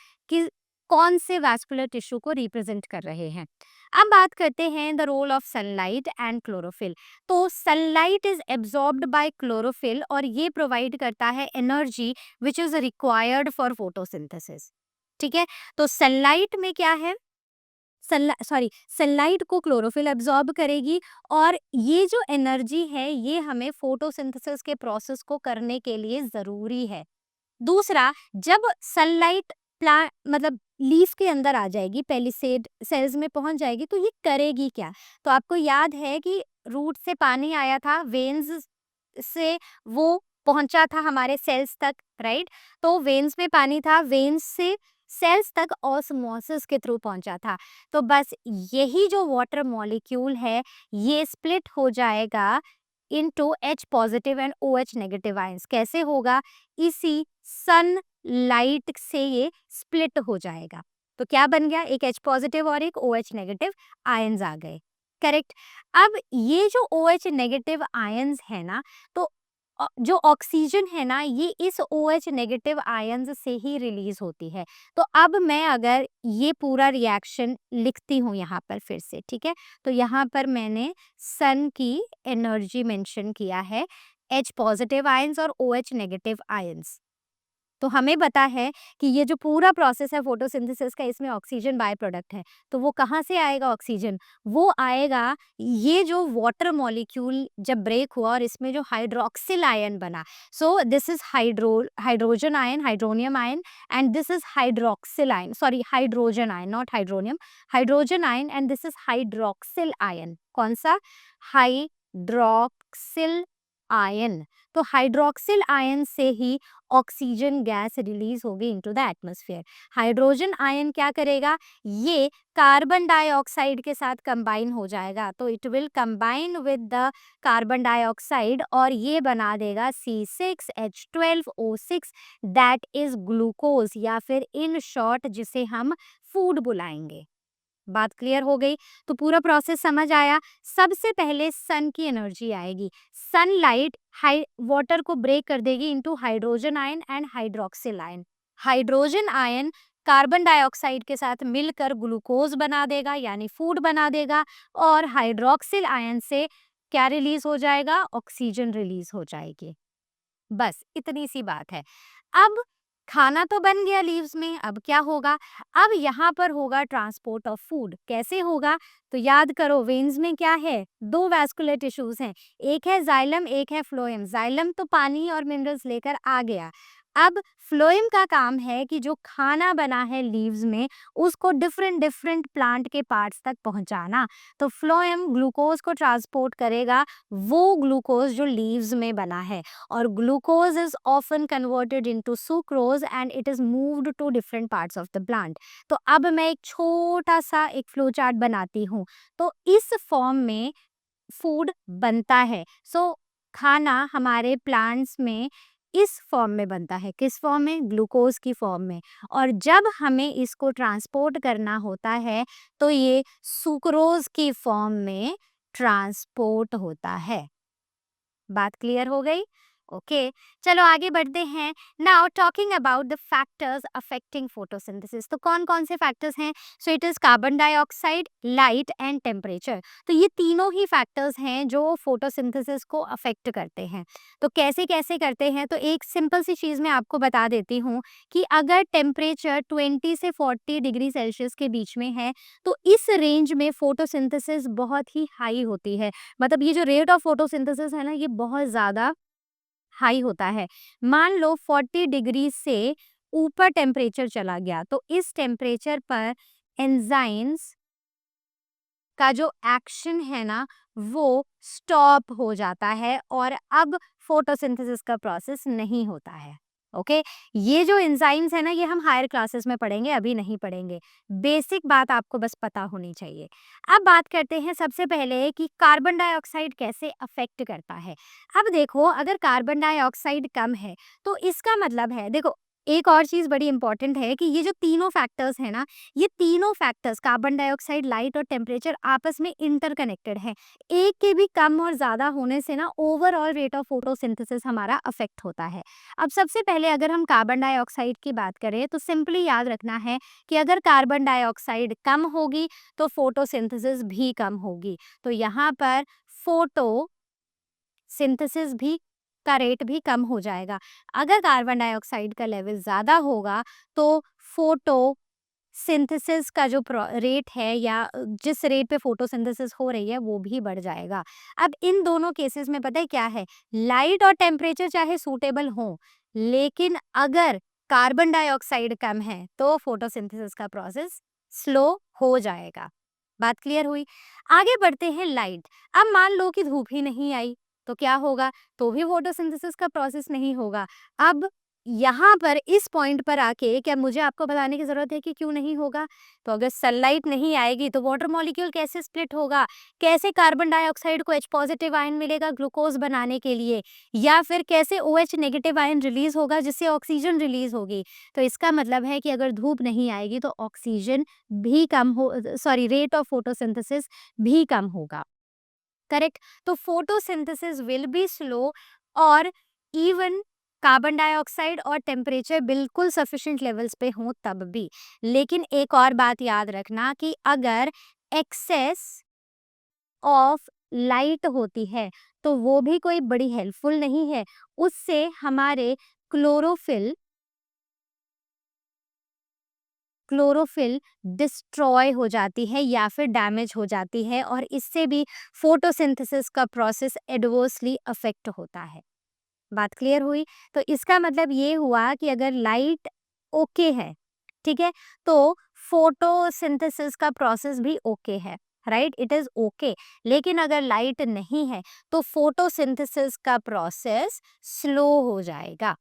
कौन से वैस्कुलर टिश्यू को रिप्रेजेंट कर रहे हैं। अब बात करते हैं the role of sunlight and chlorophyll. तो sunlight is absorbed by chlorophyll और ये प्रोवाइड करता है energy which is required for photosynthesis. ठीक है, तो सनलाइट में क्या है, सनलाइट को क्लोरोफिल एब्जॉर्ब करेगी और ये जो एनर्जी है ये हमें फोटोसिंथेसिस के प्रोसेस को करने के लिए ज़रूरी है। दूसरा, जब सनलाइट प्लांट मतलब लीफ के अंदर आ जाएगी, पेलिसेड सेल्स में पहुंच जाएगी, तो ये करेगी क्या, तो आपको याद है कि रूट से पानी आया था, वेन्स से वो पहुंचा था हमारे सेल्स तक, राइट? तो वेन्स में पानी था, वेन्स से सेल्स तक ऑस्मोसिस के थ्रू पहुंचा था। तो बस यही जो वाटर मॉलिक्यूल है, ये स्प्लिट हो जाएगा into H positive and OH negative ions. कैसे होगा? इसी सन लाइट से ये स्प्लिट हो जाएगा। तो क्या बन गया? एक H पॉजिटिव और एक OH नेगेटिव आयंस आ गए, करेक्ट? अब ये जो OH नेगेटिव आयंस है ना, तो जो ऑक्सीजन है ना, ये इस OH नेगेटिव आयंस से ही रिलीज होती है। तो अब मैं अगर ये पूरा रिएक्शन लिखती हूँ यहाँ पर फिर से, ठीक है? तो यहाँ पर मैंने सन की एनर्जी मेंशन किया है, H पॉजिटिव आयंस और OH नेगेटिव आयंस। तो हमें पता है कि ये जो पूरा प्रोसेस है फोटोसिंथेसिस का, इसमें ऑक्सीजन बाय प्रोडक्ट है। तो वो कहाँ से आएगा ऑक्सीजन? वो आएगा, ये जो वाटर मॉलिक्यूल जब ब्रेक हुआ और इसमें जो हाइड्रोक्सिल आयन बना, so this is hydrogen ion, hydronium ion, and this is hydroxyl ion, sorry hydrogen ion, not hydronium, hydrogen ion, and this is hydroxyl ion. कौन सा? Hydroxyl ion. तो hydroxyl ion से ही oxygen gas release होगी into the atmosphere. Hydrogen ion क्या करेगा? ये carbon dioxide के साथ कंबाइन हो जाएगा, तो it will combine with the carbon dioxide और ये बना देगा C6H12O6, दैट इज ग्लूकोज, या फिर इन शॉर्ट जिसे हम फूड बुलाएंगे। बात क्लियर हो गई? तो पूरा प्रोसेस समझ आया? सबसे पहले सन की एनर्जी आएगी, सनलाइट हाई वाटर को ब्रेक कर देगी into hydrogen ion and hydroxyl ion. Hydrogen ion carbon dioxide के साथ मिलकर ग्लूकोज बना देगा, यानी फूड बना देगा, और हाइड्रोक्सिल आयन से क्या रिलीज हो जाएगा? ऑक्सीजन रिलीज हो जाएगी। बस इतनी सी बात है। अब खाना तो बन गया लीव्स में, अब क्या होगा? अब यहाँ पर होगा ट्रांसपोर्ट ऑफ फूड। कैसे होगा? तो याद करो, वेन्स में क्या है? दो वैस्कुलर टिश्यूज हैं, एक है जाइलम, एक है फ्लोएम। जाइलम तो पानी और मिनरल्स लेकर आ गया। अब फ्लोएम का काम है कि जो खाना बना है लीव्स में, उसको डिफरेंट डिफरेंट प्लांट के पार्ट्स तक पहुंचाना। तो फ्लोएम ग्लूकोज को ट्रांसपोर्ट करेगा, वो ग्लूकोज जो लीव्स में बना है, और glucose is often converted into sucrose and it is moved to different parts of the plant। तो अब मैं एक छोटा सा एक फ्लो चार्ट बनाती हूँ। तो इस फॉर्म में फूड बनता है। सो खाना हमारे प्लांट्स में इस फॉर्म में बनता है। किस फॉर्म में? ग्लूकोज की फॉर्म में। और जब हमें इसको ट्रांसपोर्ट करना होता है, तो ये सुक्रोज की फॉर्म में ट्रांसपोर्ट होता है। बात क्लियर हो गई? ओके, चलो आगे बढ़ते हैं। Now talking about the factors affecting photosynthesis. तो कौन कौन से फैक्टर्स हैं? So it is carbon dioxide, light and temperature. तो ये तीनों ही फैक्टर्स हैं जो फोटोसिंथेसिस को अफेक्ट करते हैं। तो कैसे कैसे करते हैं? तो एक सिंपल सी चीज़ मैं आपको बता देती हूँ कि अगर टेम्परेचर 20 से 40 डिग्री सेल्सियस के बीच में है, तो इस रेंज में फोटोसिंथेसिस बहुत ही हाई होती है। मतलब ये जो रेट ऑफ फोटोसिंथेसिस है ना, ये बहुत ज़्यादा हाई होता है। मान लो 40 डिग्री से ऊपर टेम्परेचर चला गया, तो इस टेम्परेचर पर एंजाइम्स का जो एक्शन है ना, वो स्टॉप हो जाता है और अब फोटोसिंथेसिस का प्रोसेस नहीं होता है। ओके, ये जो एंजाइम्स है ना, ये हम हायर क्लासेस में पढ़ेंगे, अभी नहीं पढ़ेंगे। बेसिक बात आपको बस पता होनी चाहिए। अब बात करते हैं सबसे पहले कि कार्बन डाइऑक्साइड कैसे अफेक्ट करता है। अब देखो, अगर कार्बन डाइऑक्साइड कम है, तो इसका मतलब है, देखो एक और चीज़ बड़ी इंपॉर्टेंट है कि ये जो तीनों फैक्टर्स हैं ना, ये तीनों फैक्टर्स कार्बन डाइऑक्साइड, लाइट और टेम्परेचर आपस में इंटरकनेक्टेड हैं। एक के भी कम और ज़्यादा होने से ना ओवरऑल रेट ऑफ फोटोसिंथेसिस हमारा अफेक्ट होता है। अब सबसे पहले अगर हम कार्बन डाइऑक्साइड की बात करें, तो सिंपली याद रखना है कि अगर कार्बन डाइऑक्साइड कम होगी तो फोटोसिंथेसिस भी कम होगी। तो यहाँ पर फोटोसिंथेसिस भी का रेट भी कम हो जाएगा। अगर कार्बन डाइऑक्साइड का लेवल ज़्यादा होगा, तो फोटो सिंथेसिस का जो रेट है, या जिस रेट पे फोटोसिंथेसिस हो रही है, वो भी बढ़ जाएगा। अब इन दोनों केसेस में पता है क्या है? लाइट और टेम्परेचर चाहे सूटेबल हो, लेकिन अगर कार्बन डाइऑक्साइड कम है, तो फोटोसिंथेसिस का प्रोसेस स्लो हो जाएगा। बात क्लियर हुई? आगे बढ़ते हैं लाइट। अब मान लो कि धूप ही नहीं आई, तो क्या होगा? तो भी फोटोसिंथेसिस का प्रोसेस नहीं होगा। अब यहाँ पर इस पॉइंट पर आके क्या मुझे आपको बताने की ज़रूरत है कि क्यों नहीं होगा? तो अगर सनलाइट नहीं आएगी तो वाटर मॉलिक्यूल कैसे स्प्लिट होगा? कैसे कार्बन डाइऑक्साइड को H पॉजिटिव आयन मिलेगा ग्लूकोज बनाने के लिए? या फिर कैसे OH नेगेटिव आयन रिलीज़ होगा जिससे ऑक्सीजन रिलीज़ होगी? तो इसका मतलब है कि अगर धूप नहीं आएगी तो ऑक्सीजन भी कम हो सॉरी रेट ऑफ फोटोसिंथेसिस भी कम होगा। करेक्ट? तो फोटोसिंथेसिस विल बी स्लो और इवन कार्बन डाइऑक्साइड और टेम्परेचर बिल्कुल सफिशिएंट लेवल्स पे हों तब भी। लेकिन एक और बात याद रखना कि अगर एक्सेस ऑफ लाइट होती है तो वो भी कोई बड़ी हेल्पफुल नहीं है। उससे हमारे क्लोरोफिल क्लोरोफिल डिस्ट्रॉय हो जाती है या फिर डैमेज हो जाती है और इससे भी फोटोसिंथेसिस का प्रोसेस एडवर्सली अफेक्ट होता है। बात क्लियर हुई? तो इसका मतलब ये हुआ कि अगर लाइट ओके है, ठीक है, तो फोटोसिंथेसिस का प्रोसेस भी ओके है, राइट? It is okay. लेकिन अगर लाइट नहीं है तो फोटोसिंथेसिस का प्रोसेस स्लो हो जाएगा।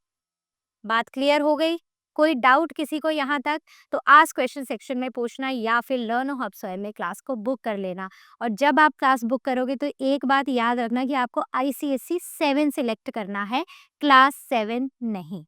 बात क्लियर हो गई? कोई डाउट किसी को यहाँ तक? तो आस्क क्वेश्चन सेक्शन में पूछना या फिर लर्न हब स्वयं में क्लास को बुक कर लेना। और जब आप क्लास बुक करोगे तो एक बात याद रखना कि आपको ICSE 7 सिलेक्ट करना है, क्लास 7 नहीं।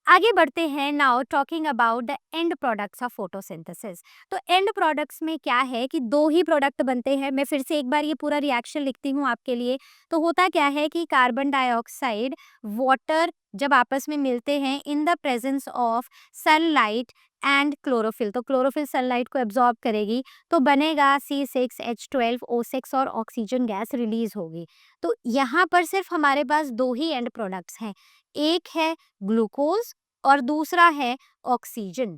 आगे बढ़ते हैं now talking about the end products of photosynthesis. तो एंड प्रोडक्ट्स में क्या है कि दो ही प्रोडक्ट बनते हैं। मैं फिर से एक बार ये पूरा रिएक्शन लिखती हूँ आपके लिए। तो होता क्या है कि कार्बन डाइऑक्साइड वाटर जब आपस में मिलते हैं in the presence of sunlight and chlorophyll, तो क्लोरोफिल सनलाइट को एब्जॉर्ब करेगी तो बनेगा C6H12O6 और ऑक्सीजन गैस रिलीज होगी। तो यहाँ पर सिर्फ हमारे पास दो ही एंड प्रोडक्ट्स हैं, एक है ग्लूकोज और दूसरा है ऑक्सीजन।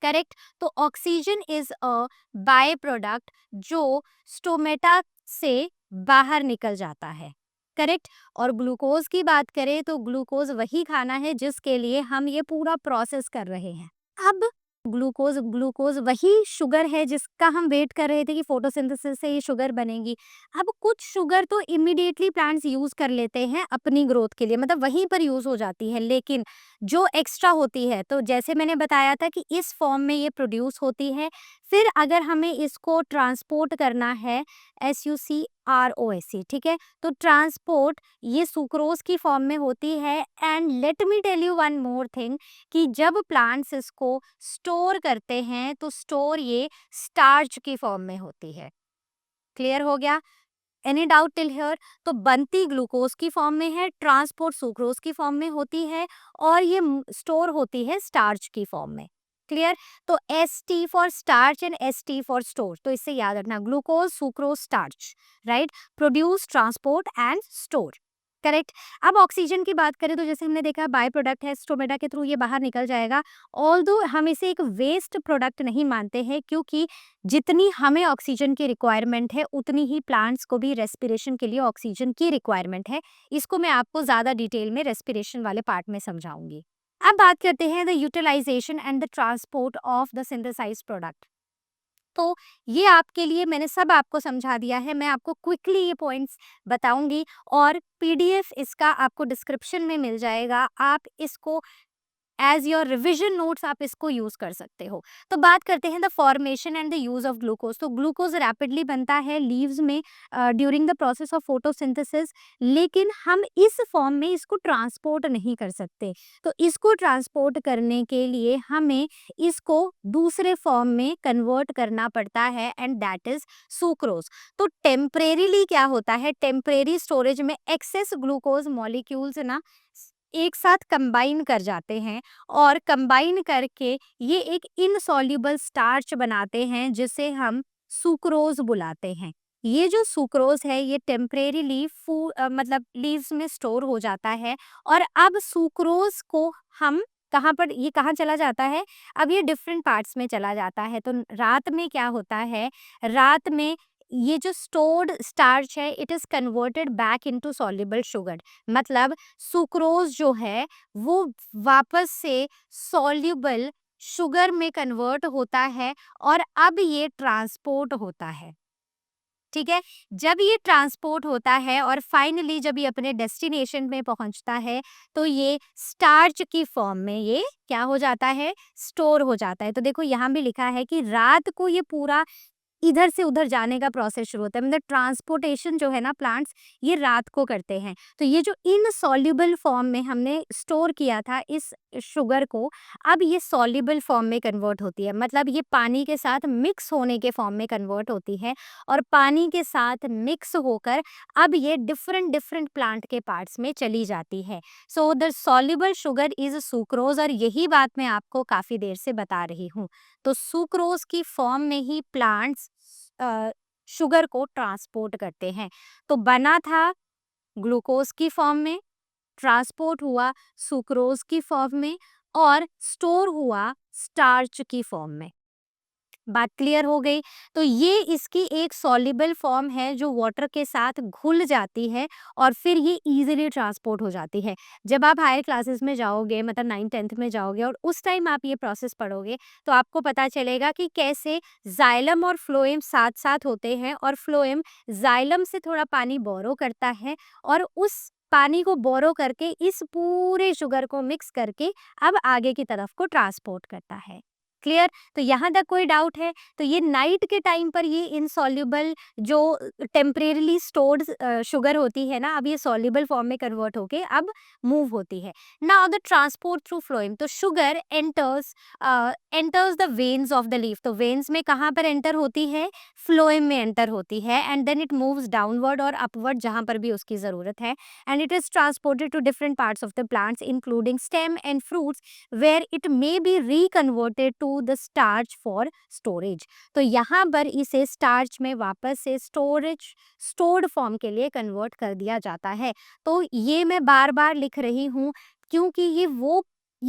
करेक्ट? तो oxygen is a by product जो स्टोमेटा से बाहर निकल जाता है। करेक्ट? और ग्लूकोज की बात करें तो ग्लूकोज वही खाना है जिसके लिए हम ये पूरा प्रोसेस कर रहे हैं। अब ग्लूकोज ग्लूकोज वही शुगर है जिसका हम वेट कर रहे थे कि फोटोसिंथेसिस से ये शुगर बनेगी। अब कुछ शुगर तो इमीडिएटली प्लांट्स यूज कर लेते हैं अपनी ग्रोथ के लिए, मतलब वहीं पर यूज हो जाती है। लेकिन जो एक्स्ट्रा होती है, तो जैसे मैंने बताया था कि इस फॉर्म में ये प्रोड्यूस होती है, फिर अगर हमें इसको ट्रांसपोर्ट करना है SUCROS, ठीक है, तो ट्रांसपोर्ट ये सुक्रोज की फॉर्म में होती है। And let me tell you one more thing कि जब प्लांट्स इसको स्टोर करते हैं तो स्टोर ये स्टार्च की फॉर्म में होती है। क्लियर हो गया? Any doubt till here? तो बनती ग्लूकोज की फॉर्म में है, ट्रांसपोर्ट सुक्रोज की फॉर्म में होती है और ये स्टोर होती है स्टार्च की फॉर्म में। क्लियर? तो ST for starch and ST for store, तो इससे याद रखना glucose sucrose starch, right? Produce, transport and store. Correct? अब ऑक्सीजन की बात करें तो जैसे हमने देखा बाय प्रोडक्ट है, स्टोमेटा के थ्रू ये बाहर निकल जाएगा। ऑल्दो हम इसे एक वेस्ट प्रोडक्ट नहीं मानते हैं क्योंकि जितनी हमें ऑक्सीजन की रिक्वायरमेंट है उतनी ही प्लांट्स को भी रेस्पिरेशन के लिए ऑक्सीजन की रिक्वायरमेंट है। इसको मैं आपको ज़्यादा डिटेल में रेस्पिरेशन वाले पार्ट में समझाऊंगी। अब बात करते हैं the utilisation and the transport of the synthesised product. तो ये आपके लिए मैंने सब आपको समझा दिया है। मैं आपको क्विकली ये पॉइंट्स बताऊंगी और PDF इसका आपको डिस्क्रिप्शन में मिल जाएगा। आप इसको एज योर रिविजन नोट्स आप इसको यूज कर सकते हो। तो बात करते हैं the formation and the use of glucose. तो ग्लूकोज रैपिडली बनता है लीव्स में during the process of photosynthesis, लेकिन हम इस फॉर्म में इसको ट्रांसपोर्ट नहीं कर सकते। तो इसको ट्रांसपोर्ट करने के लिए हमें इसको दूसरे फॉर्म में कन्वर्ट करना पड़ता है एंड दैट इज सुक्रोज। तो टेम्परेरीली क्या होता है, टेम्परेरी स्टोरेज में एक्सेस ग्लूकोज मॉलिक्यूल्स ना एक साथ कंबाइन कर जाते हैं और कंबाइन करके ये एक इनसॉल्युबल स्टार्च बनाते हैं जिसे हम सुक्रोज बुलाते हैं। ये जो सुक्रोज है ये टेम्परेरीली मतलब लीव्स में स्टोर हो जाता है और अब सुक्रोज को हम कहाँ पर, ये कहाँ चला जाता है, अब ये डिफरेंट पार्ट्स में चला जाता है। तो रात में क्या होता है, रात में ये जो स्टोर्ड स्टार्च है it is converted back into soluble sugar. मतलब सुक्रोज जो है वो वापस से सॉल्युबल शुगर में कन्वर्ट होता है और अब ये ट्रांसपोर्ट होता है। ठीक है, जब ये ट्रांसपोर्ट होता है और फाइनली जब ये अपने डेस्टिनेशन में पहुंचता है तो ये स्टार्च की फॉर्म में ये क्या हो जाता है, स्टोर हो जाता है। तो देखो यहाँ भी लिखा है कि रात को ये पूरा इधर से उधर जाने का प्रोसेस शुरू होता है, मतलब ट्रांसपोर्टेशन जो है ना प्लांट्स ये रात को करते हैं। तो ये जो इनसॉल्युबल फॉर्म में हमने स्टोर किया था इस शुगर को, अब ये सॉल्युबल फॉर्म में कन्वर्ट होती है, मतलब ये पानी के साथ मिक्स होने के फॉर्म में कन्वर्ट होती है और पानी के साथ मिक्स होकर अब ये डिफरेंट डिफरेंट प्लांट के पार्ट्स में चली जाती है। So the soluble sugar is sucrose, और यही बात मैं आपको काफ़ी देर से बता रही हूँ। तो सुक्रोज की फॉर्म में ही प्लांट्स शुगर को ट्रांसपोर्ट करते हैं। तो बना था ग्लूकोज की फॉर्म में, ट्रांसपोर्ट हुआ सुक्रोज की फॉर्म में और स्टोर हुआ स्टार्च की फॉर्म में। बात क्लियर हो गई? तो ये इसकी एक सॉल्युबल फॉर्म है जो वाटर के साथ घुल जाती है और फिर ये इजीली ट्रांसपोर्ट हो जाती है। जब आप हायर क्लासेस में जाओगे, मतलब 9th-10th में जाओगे और उस टाइम आप ये प्रोसेस पढ़ोगे तो आपको पता चलेगा कि कैसे जाइलम और फ्लोएम साथ-साथ होते हैं और फ्लोएम जाइलम से थोड़ा पानी बोरो करता है और उस पानी को बोरो करके इस पूरे शुगर को मिक्स करके अब आगे की तरफ को ट्रांसपोर्ट करता है। क्लियर? तो यहाँ तक कोई डाउट है? तो ये नाइट के टाइम पर ये इनसॉल्युबल जो टेम्परेरीली स्टोर्ड शुगर होती है ना, अब ये सॉल्युबल फॉर्म में कन्वर्ट होके अब मूव होती है। Now the transport through phloem, तो sugar enters the veins of the leaf. तो वेन्स में कहाँ पर एंटर होती है? फ्लोएम में एंटर होती है and then it moves downward और अपवर्ड जहाँ पर भी उसकी ज़रूरत है, and it is transported to different parts of the plants including stem and fruits where it may be reconverted to the starch for storage। तो यहाँ पर इसे स्टार्च में वापस से स्टोर्ड फॉर्म के लिए कन्वर्ट कर दिया जाता है। तो ये मैं बार बार लिख रही हूँ क्योंकि ये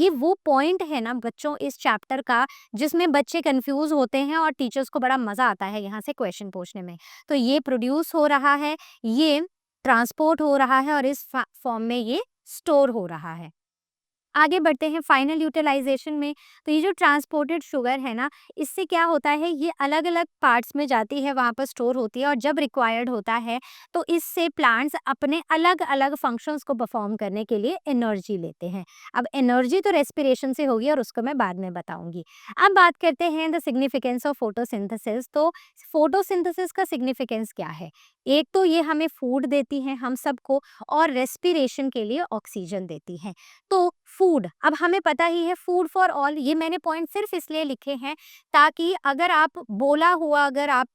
वो पॉइंट है ना बच्चों इस चैप्टर का जिसमें बच्चे कंफ्यूज होते हैं और टीचर्स को बड़ा मजा आता है यहाँ से क्वेश्चन पूछने में। तो ये प्रोड्यूस हो रहा है, ये ट्रांसपोर्ट हो रहा है और इस फॉर्म में ये स्टोर हो रहा है। आगे बढ़ते हैं फाइनल यूटिलाइजेशन में। तो ये जो ट्रांसपोर्टेड शुगर है ना, इससे क्या होता है, ये अलग अलग पार्ट्स में जाती है, वहाँ पर स्टोर होती है और जब रिक्वायर्ड होता है तो इससे प्लांट्स अपने अलग अलग फंक्शंस को परफॉर्म करने के लिए एनर्जी लेते हैं। अब एनर्जी तो रेस्पिरेशन से होगी और उसको मैं बाद में बताऊंगी। अब बात करते हैं द सिग्निफिकेंस ऑफ फोटोसिंथेसिस। तो फोटोसिंथेसिस का सिग्निफिकेंस क्या है? एक तो ये हमें फूड देती है हम सबको और रेस्पिरेशन के लिए ऑक्सीजन देती है। तो फूड, अब हमें पता ही है फूड फॉर ऑल, ये मैंने पॉइंट सिर्फ इसलिए लिखे हैं ताकि अगर आप बोला हुआ अगर आप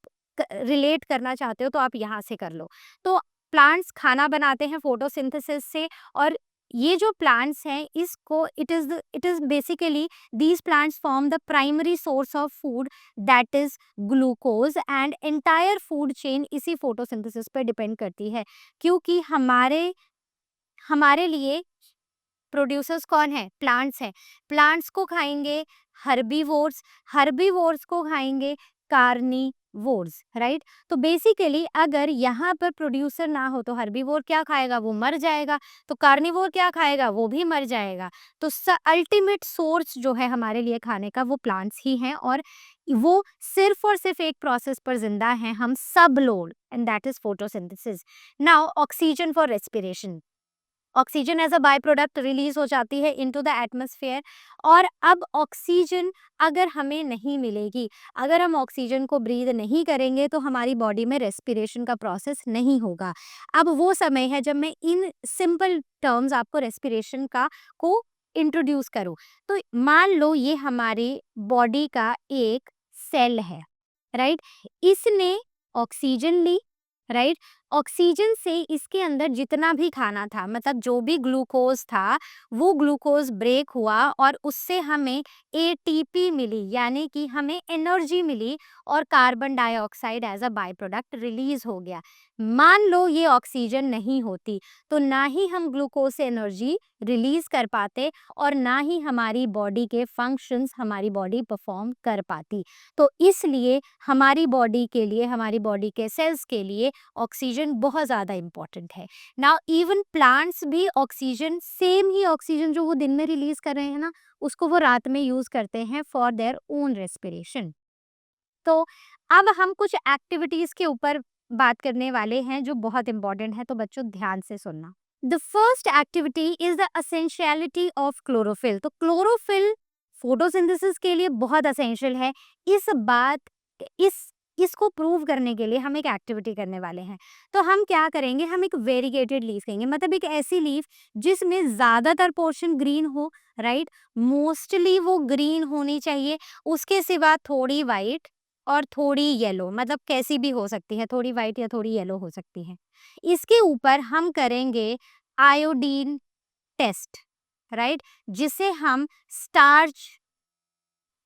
रिलेट करना चाहते हो तो आप यहाँ से कर लो। तो प्लांट्स खाना बनाते हैं फोटोसिंथेसिस से और ये जो प्लांट्स हैं इसको it is basically these plants form the primary source of food that is glucose and entire food chain इसी फोटोसिंथेसिस पर डिपेंड करती है क्योंकि हमारे हमारे लिए प्रोड्यूसर्स कौन है? प्लांट्स हैं। प्लांट्स को खाएंगे हर्बीवोर्स, हर्बीवोर्स को खाएंगे कार्निवोर्स, राइट? तो बेसिकली अगर यहाँ पर प्रोड्यूसर ना हो तो हर्बीवोर क्या खाएगा? वो मर जाएगा। तो कार्निवोर क्या खाएगा? वो भी मर जाएगा। तो अल्टीमेट सोर्स जो है हमारे लिए खाने का वो प्लांट्स ही हैं और वो सिर्फ और सिर्फ एक प्रोसेस पर जिंदा हैं, हम सब लोग, and that is photosynthesis. Now oxygen for respiration, oxygen as a by product release हो जाती है इनटू द एटमॉस्फेयर और अब ऑक्सीजन अगर हमें नहीं मिलेगी, अगर हम ऑक्सीजन को ब्रीद नहीं करेंगे तो हमारी बॉडी में रेस्पिरेशन का प्रोसेस नहीं होगा। अब वो समय है जब मैं इन सिंपल टर्म्स आपको रेस्पिरेशन का को इंट्रोड्यूस करूँ। तो मान लो ये हमारी बॉडी का एक सेल है, राइट? इसने ऑक्सीजन ली, राइट? ऑक्सीजन से इसके अंदर जितना भी खाना था, मतलब जो भी ग्लूकोज था वो ग्लूकोज ब्रेक हुआ और उससे हमें एटीपी मिली, यानी कि हमें एनर्जी मिली और carbon dioxide as a by product release हो गया। मान लो ये ऑक्सीजन नहीं होती तो ना ही हम ग्लूकोज से एनर्जी रिलीज कर पाते और ना ही हमारी बॉडी के फंक्शंस हमारी बॉडी परफॉर्म कर पाती। तो इसलिए हमारी बॉडी के लिए, हमारी बॉडी के सेल्स के लिए ऑक्सीजन ऑक्सीजन बहुत ज़्यादा इम्पॉर्टेंट है। नाउ इवन प्लांट्स भी ऑक्सीजन, सेम ही ऑक्सीजन जो वो दिन में रिलीज कर रहे हैं ना, उसको वो रात में यूज करते हैं फॉर देयर ओन रेस्पिरेशन। तो अब हम कुछ एक्टिविटीज के ऊपर बात करने वाले हैं जो बहुत इंपॉर्टेंट है, तो बच्चों ध्यान से सुनना। The first activity is the essentiality of chlorophyll. तो क्लोरोफिल फोटोसिंथेसिस के लिए बहुत असेंशियल है। इस बात इस इसको प्रूव करने के लिए हम एक एक्टिविटी करने वाले हैं। तो हम क्या करेंगे, हम एक वेरीगेटेड लीफ लेंगे, मतलब एक ऐसी लीफ जिसमें ज्यादातर पोर्शन ग्रीन हो, राइट, मोस्टली वो ग्रीन होनी चाहिए, उसके सिवा थोड़ी वाइट और थोड़ी येलो, मतलब कैसी भी हो सकती है, थोड़ी वाइट या थोड़ी येलो हो सकती है। इसके ऊपर हम करेंगे आयोडीन टेस्ट, राइट, जिसे हम स्टार्च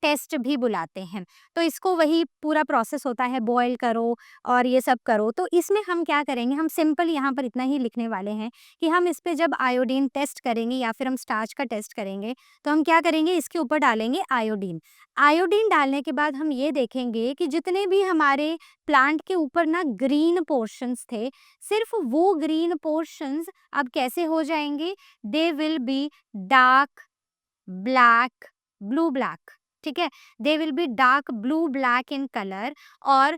टेस्ट भी बुलाते हैं। तो इसको वही पूरा प्रोसेस होता है, बॉईल करो और ये सब करो। तो इसमें हम क्या करेंगे, हम सिंपल यहाँ पर इतना ही लिखने वाले हैं कि हम इस पे जब आयोडीन टेस्ट करेंगे या फिर हम स्टार्च का टेस्ट करेंगे, तो हम क्या करेंगे, इसके ऊपर डालेंगे आयोडीन। आयोडीन डालने के बाद हम ये देखेंगे कि जितने भी हमारे प्लांट के ऊपर ना ग्रीन पोर्शंस थे, सिर्फ वो ग्रीन पोर्शंस अब कैसे हो जाएंगे, they will be dark black, blue black, ठीक है, they will be dark blue black in colour. और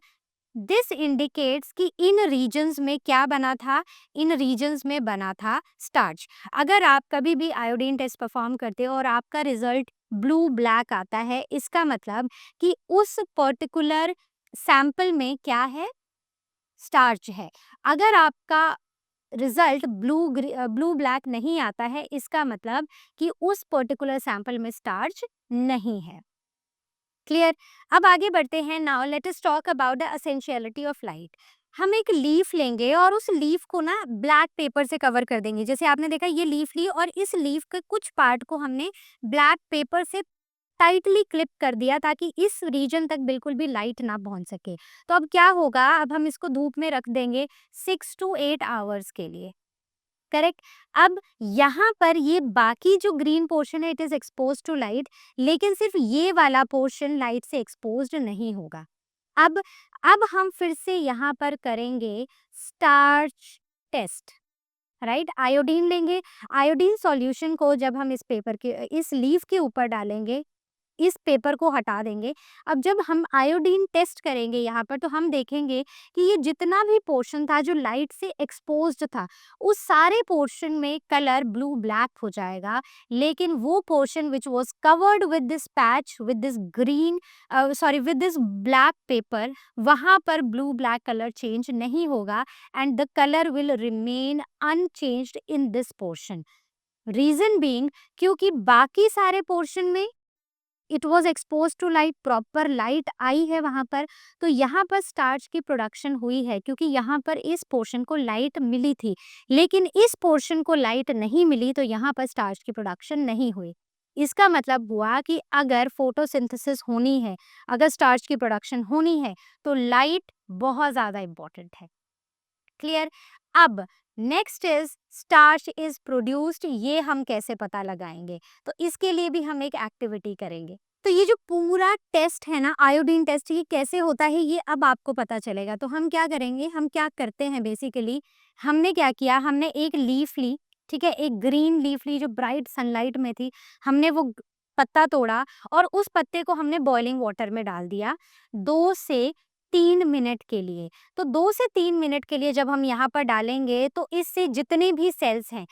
दिस इंडिकेट्स कि इन रीजन्स में क्या बना था, इन रीजन्स में बना था स्टार्च। अगर आप कभी भी आयोडीन टेस्ट परफॉर्म करते हो और आपका रिजल्ट ब्लू ब्लैक आता है, इसका मतलब कि उस पर्टिकुलर सैंपल में क्या है, स्टार्च है। अगर आपका रिजल्ट ब्लू ब्लैक नहीं आता है, इसका मतलब कि उस पर्टिकुलर सैंपल में स्टार्च नहीं है। क्लियर। अब आगे बढ़ते हैं। Now let us talk about the essentiality of light. हम एक लीफ लेंगे और उस लीफ को ना ब्लैक पेपर से कवर कर देंगे। जैसे आपने देखा ये लीफ ली और इस लीफ के कुछ पार्ट को हमने ब्लैक पेपर से टाइटली क्लिप कर दिया ताकि इस रीजन तक बिल्कुल भी लाइट ना पहुंच सके। तो अब क्या होगा, अब हम इसको धूप में रख देंगे 6 to 8 आवर्स के लिए, करेक्ट। अब यहाँ पर ये बाकी जो ग्रीन पोर्शन है, it is expose to light, लेकिन सिर्फ ये वाला पोर्शन लाइट से एक्सपोज्ड नहीं होगा। अब अब हम फिर से यहाँ पर करेंगे स्टार्च टेस्ट, राइट। आयोडीन लेंगे, आयोडीन सॉल्यूशन को जब हम इस पेपर के, इस लीफ के ऊपर डालेंगे, इस पेपर को हटा देंगे। अब जब हम आयोडीन टेस्ट करेंगे यहाँ पर, तो हम देखेंगे कि ये जितना भी पोर्शन था जो लाइट से एक्सपोज्ड था, उस सारे पोर्शन में कलर ब्लू ब्लैक हो जाएगा, लेकिन वो portion which was covered with this patch, with this green, sorry, with this black paper, वहाँ पर ब्लू ब्लैक कलर चेंज नहीं होगा and the colour will remain unchanged in this portion. Reason being, क्योंकि बाकी सारे पोर्शन में it was expose to light, proper light आई है वहां पर, तो यहाँ पर स्टार्च की प्रोडक्शन हुई है क्योंकि यहाँ पर इस पोर्शन को लाइट मिली थी, लेकिन इस पोर्शन को लाइट नहीं मिली, तो यहाँ पर स्टार्च की प्रोडक्शन नहीं हुई। इसका मतलब हुआ कि अगर फोटोसिंथेसिस होनी है, अगर स्टार्च की प्रोडक्शन होनी है, तो लाइट बहुत ज़्यादा इम्पोर्टेंट है। क्लियर। अब next is starch is produced, ये हम कैसे पता लगाएंगे, तो इसके लिए भी हम एक एक्टिविटी करेंगे। तो ये जो पूरा टेस्ट है ना, आयोडीन टेस्ट, ये कैसे होता है ये अब आपको पता चलेगा। तो हम क्या करेंगे, हम क्या करते हैं बेसिकली, हमने क्या किया, हमने एक लीफ ली, ठीक है, एक ग्रीन लीफ ली जो ब्राइट सनलाइट में थी, हमने वो पत्ता तोड़ा और उस पत्ते को हमने बॉइलिंग वाटर में डाल दिया 2 से 3 मिनट के लिए। तो 2 से 3 मिनट के लिए जब हम यहाँ पर डालेंगे, तो इससे जितने भी सेल्स हैं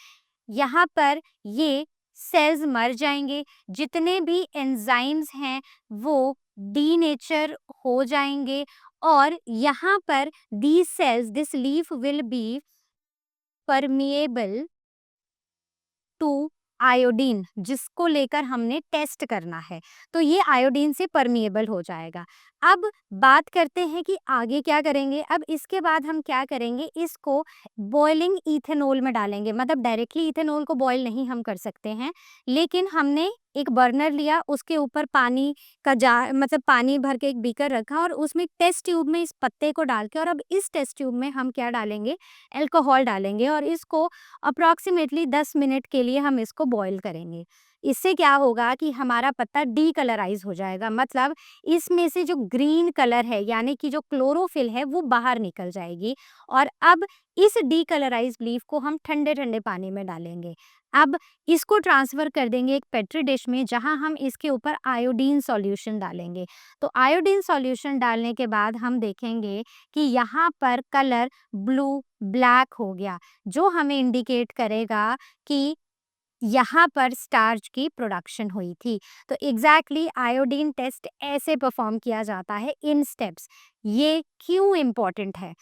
यहाँ पर, ये सेल्स मर जाएंगे, जितने भी एंजाइम्स हैं वो डीनेचर हो जाएंगे, और यहाँ पर these cells, this leaf will be permeable to iodine, जिसको लेकर हमने टेस्ट करना है, तो ये आयोडीन से परमिएबल हो जाएगा। अब बात करते हैं कि आगे क्या करेंगे। अब इसके बाद हम क्या करेंगे, इसको बॉइलिंग इथेनॉल में डालेंगे, मतलब डायरेक्टली इथेनॉल को बॉईल नहीं हम कर सकते हैं, लेकिन हमने एक बर्नर लिया, उसके ऊपर पानी का जार, मतलब पानी भर के एक बीकर रखा और उसमें टेस्ट ट्यूब में इस पत्ते को डाल के, और अब इस टेस्ट ट्यूब में हम क्या डालेंगे, अल्कोहल डालेंगे, और इसको अप्रॉक्सीमेटली 10 मिनट के लिए हम इसको बॉईल करेंगे। इससे क्या होगा कि हमारा पत्ता डीकलराइज हो जाएगा, मतलब इसमें से जो ग्रीन कलर है यानी कि जो क्लोरोफिल है वो बाहर निकल जाएगी। और अब इस डीकलराइज लीफ को हम ठंडे ठंडे पानी में डालेंगे। अब इसको ट्रांसफ़र कर देंगे एक पेट्री डिश में, जहां हम इसके ऊपर आयोडीन सॉल्यूशन डालेंगे। तो आयोडीन सॉल्यूशन डालने के बाद हम देखेंगे कि यहाँ पर कलर ब्लू ब्लैक हो गया, जो हमें इंडिकेट करेगा कि यहाँ पर स्टार्च की प्रोडक्शन हुई थी। तो एग्जैक्टली आयोडीन टेस्ट ऐसे परफॉर्म किया जाता है इन स्टेप्स। ये क्यों इम्पोर्टेंट है?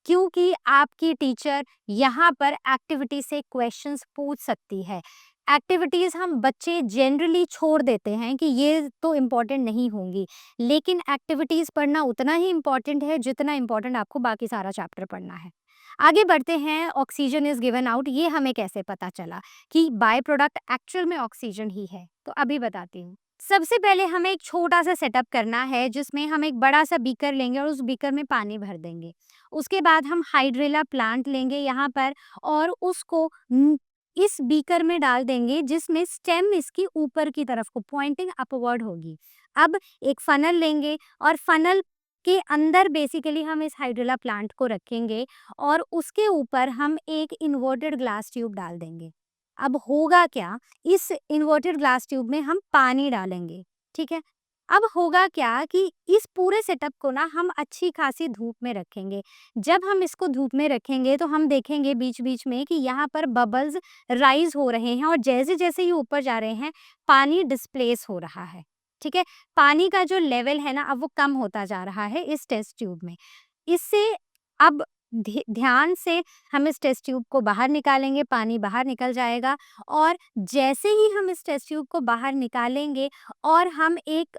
क्योंकि आपकी टीचर यहाँ पर एक्टिविटी से क्वेश्चंस पूछ सकती है। एक्टिविटीज़ हम बच्चे जनरली छोड़ देते हैं कि ये तो इम्पोर्टेंट नहीं होंगी, लेकिन एक्टिविटीज़ पढ़ना उतना ही इम्पोर्टेंट है जितना इम्पोर्टेंट आपको बाकी सारा चैप्टर पढ़ना है। आगे बढ़ते हैं, ऑक्सीजन इज़ गिवन आउट, ये हमें कैसे पता चला कि बाय प्रोडक्ट एक्चुअल में ऑक्सीजन ही है? तो अभी बताती हूँ। सबसे पहले हमें एक छोटा सा सेटअप करना है जिसमें हम एक बड़ा सा बीकर लेंगे और उस बीकर में पानी भर देंगे। उसके बाद हम हाइड्रेला प्लांट लेंगे यहाँ पर और उसको इस बीकर में डाल देंगे जिसमें स्टेम इसकी ऊपर की तरफ को पॉइंटिंग अपवर्ड होगी। अब एक फनल लेंगे और फनल के अंदर बेसिकली हम इस हाइड्रेला प्लांट को रखेंगे और उसके ऊपर हम एक इन्वर्टेड ग्लास ट्यूब डाल देंगे। अब होगा क्या, इस इन्वर्टेड ग्लास ट्यूब में हम पानी डालेंगे, ठीक है। अब होगा क्या कि इस पूरे सेटअप को ना हम अच्छी खासी धूप में रखेंगे। जब हम इसको धूप में रखेंगे तो हम देखेंगे बीच बीच में कि यहाँ पर बबल्स राइज हो रहे हैं और जैसे जैसे ये ऊपर जा रहे हैं पानी डिस्प्लेस हो रहा है, ठीक है। पानी का जो लेवल है ना अब वो कम होता जा रहा है इस टेस्ट ट्यूब में। इससे अब ध्यान से हम इस टेस्ट ट्यूब को बाहर निकालेंगे, पानी बाहर निकल जाएगा। और जैसे ही हम इस टेस्ट ट्यूब को बाहर निकालेंगे और हम एक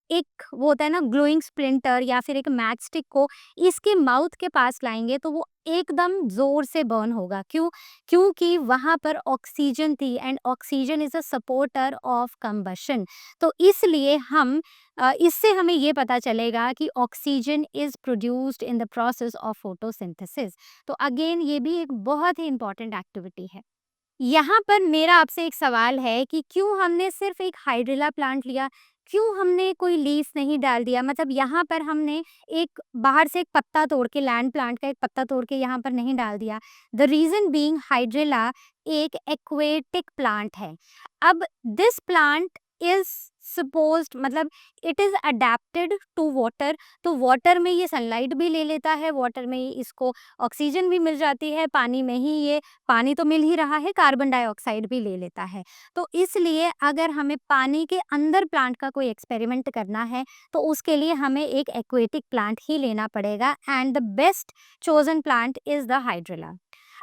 एक वो होता है ना ग्लोइंग स्प्लिंटर या फिर एक मैच स्टिक को इसके माउथ के पास लाएंगे तो वो एकदम जोर से बर्न होगा। क्यों? क्योंकि वहां पर ऑक्सीजन थी and oxygen is a supporter of combustion. तो इसलिए हम इससे हमें ये पता चलेगा कि oxygen is produced in the process of photosynthesis. तो अगेन ये भी एक बहुत ही इंपॉर्टेंट एक्टिविटी है। यहाँ पर मेरा आपसे एक सवाल है कि क्यों हमने सिर्फ एक हाइड्रिला प्लांट लिया? क्यों हमने कोई लीफ नहीं डाल दिया? मतलब यहाँ पर हमने एक बाहर से एक पत्ता तोड़ के, लैंड प्लांट का एक पत्ता तोड़ के यहाँ पर नहीं डाल दिया। द रीज़न बीइंग हाइड्रिला एक एक्वेटिक प्लांट है। अब दिस प्लांट इज़ सपोज्ड, मतलब it is adapted to water. तो वाटर में ये सनलाइट भी ले लेता है, वाटर में इसको ऑक्सीजन भी मिल जाती है, पानी में ही ये पानी तो मिल ही रहा है, कार्बन डाइऑक्साइड भी ले लेता है। तो इसलिए अगर हमें पानी के अंदर प्लांट का कोई एक्सपेरिमेंट करना है तो उसके लिए हमें एक एक्वेटिक प्लांट ही लेना पड़ेगा and the best chosen plant is the hydrilla.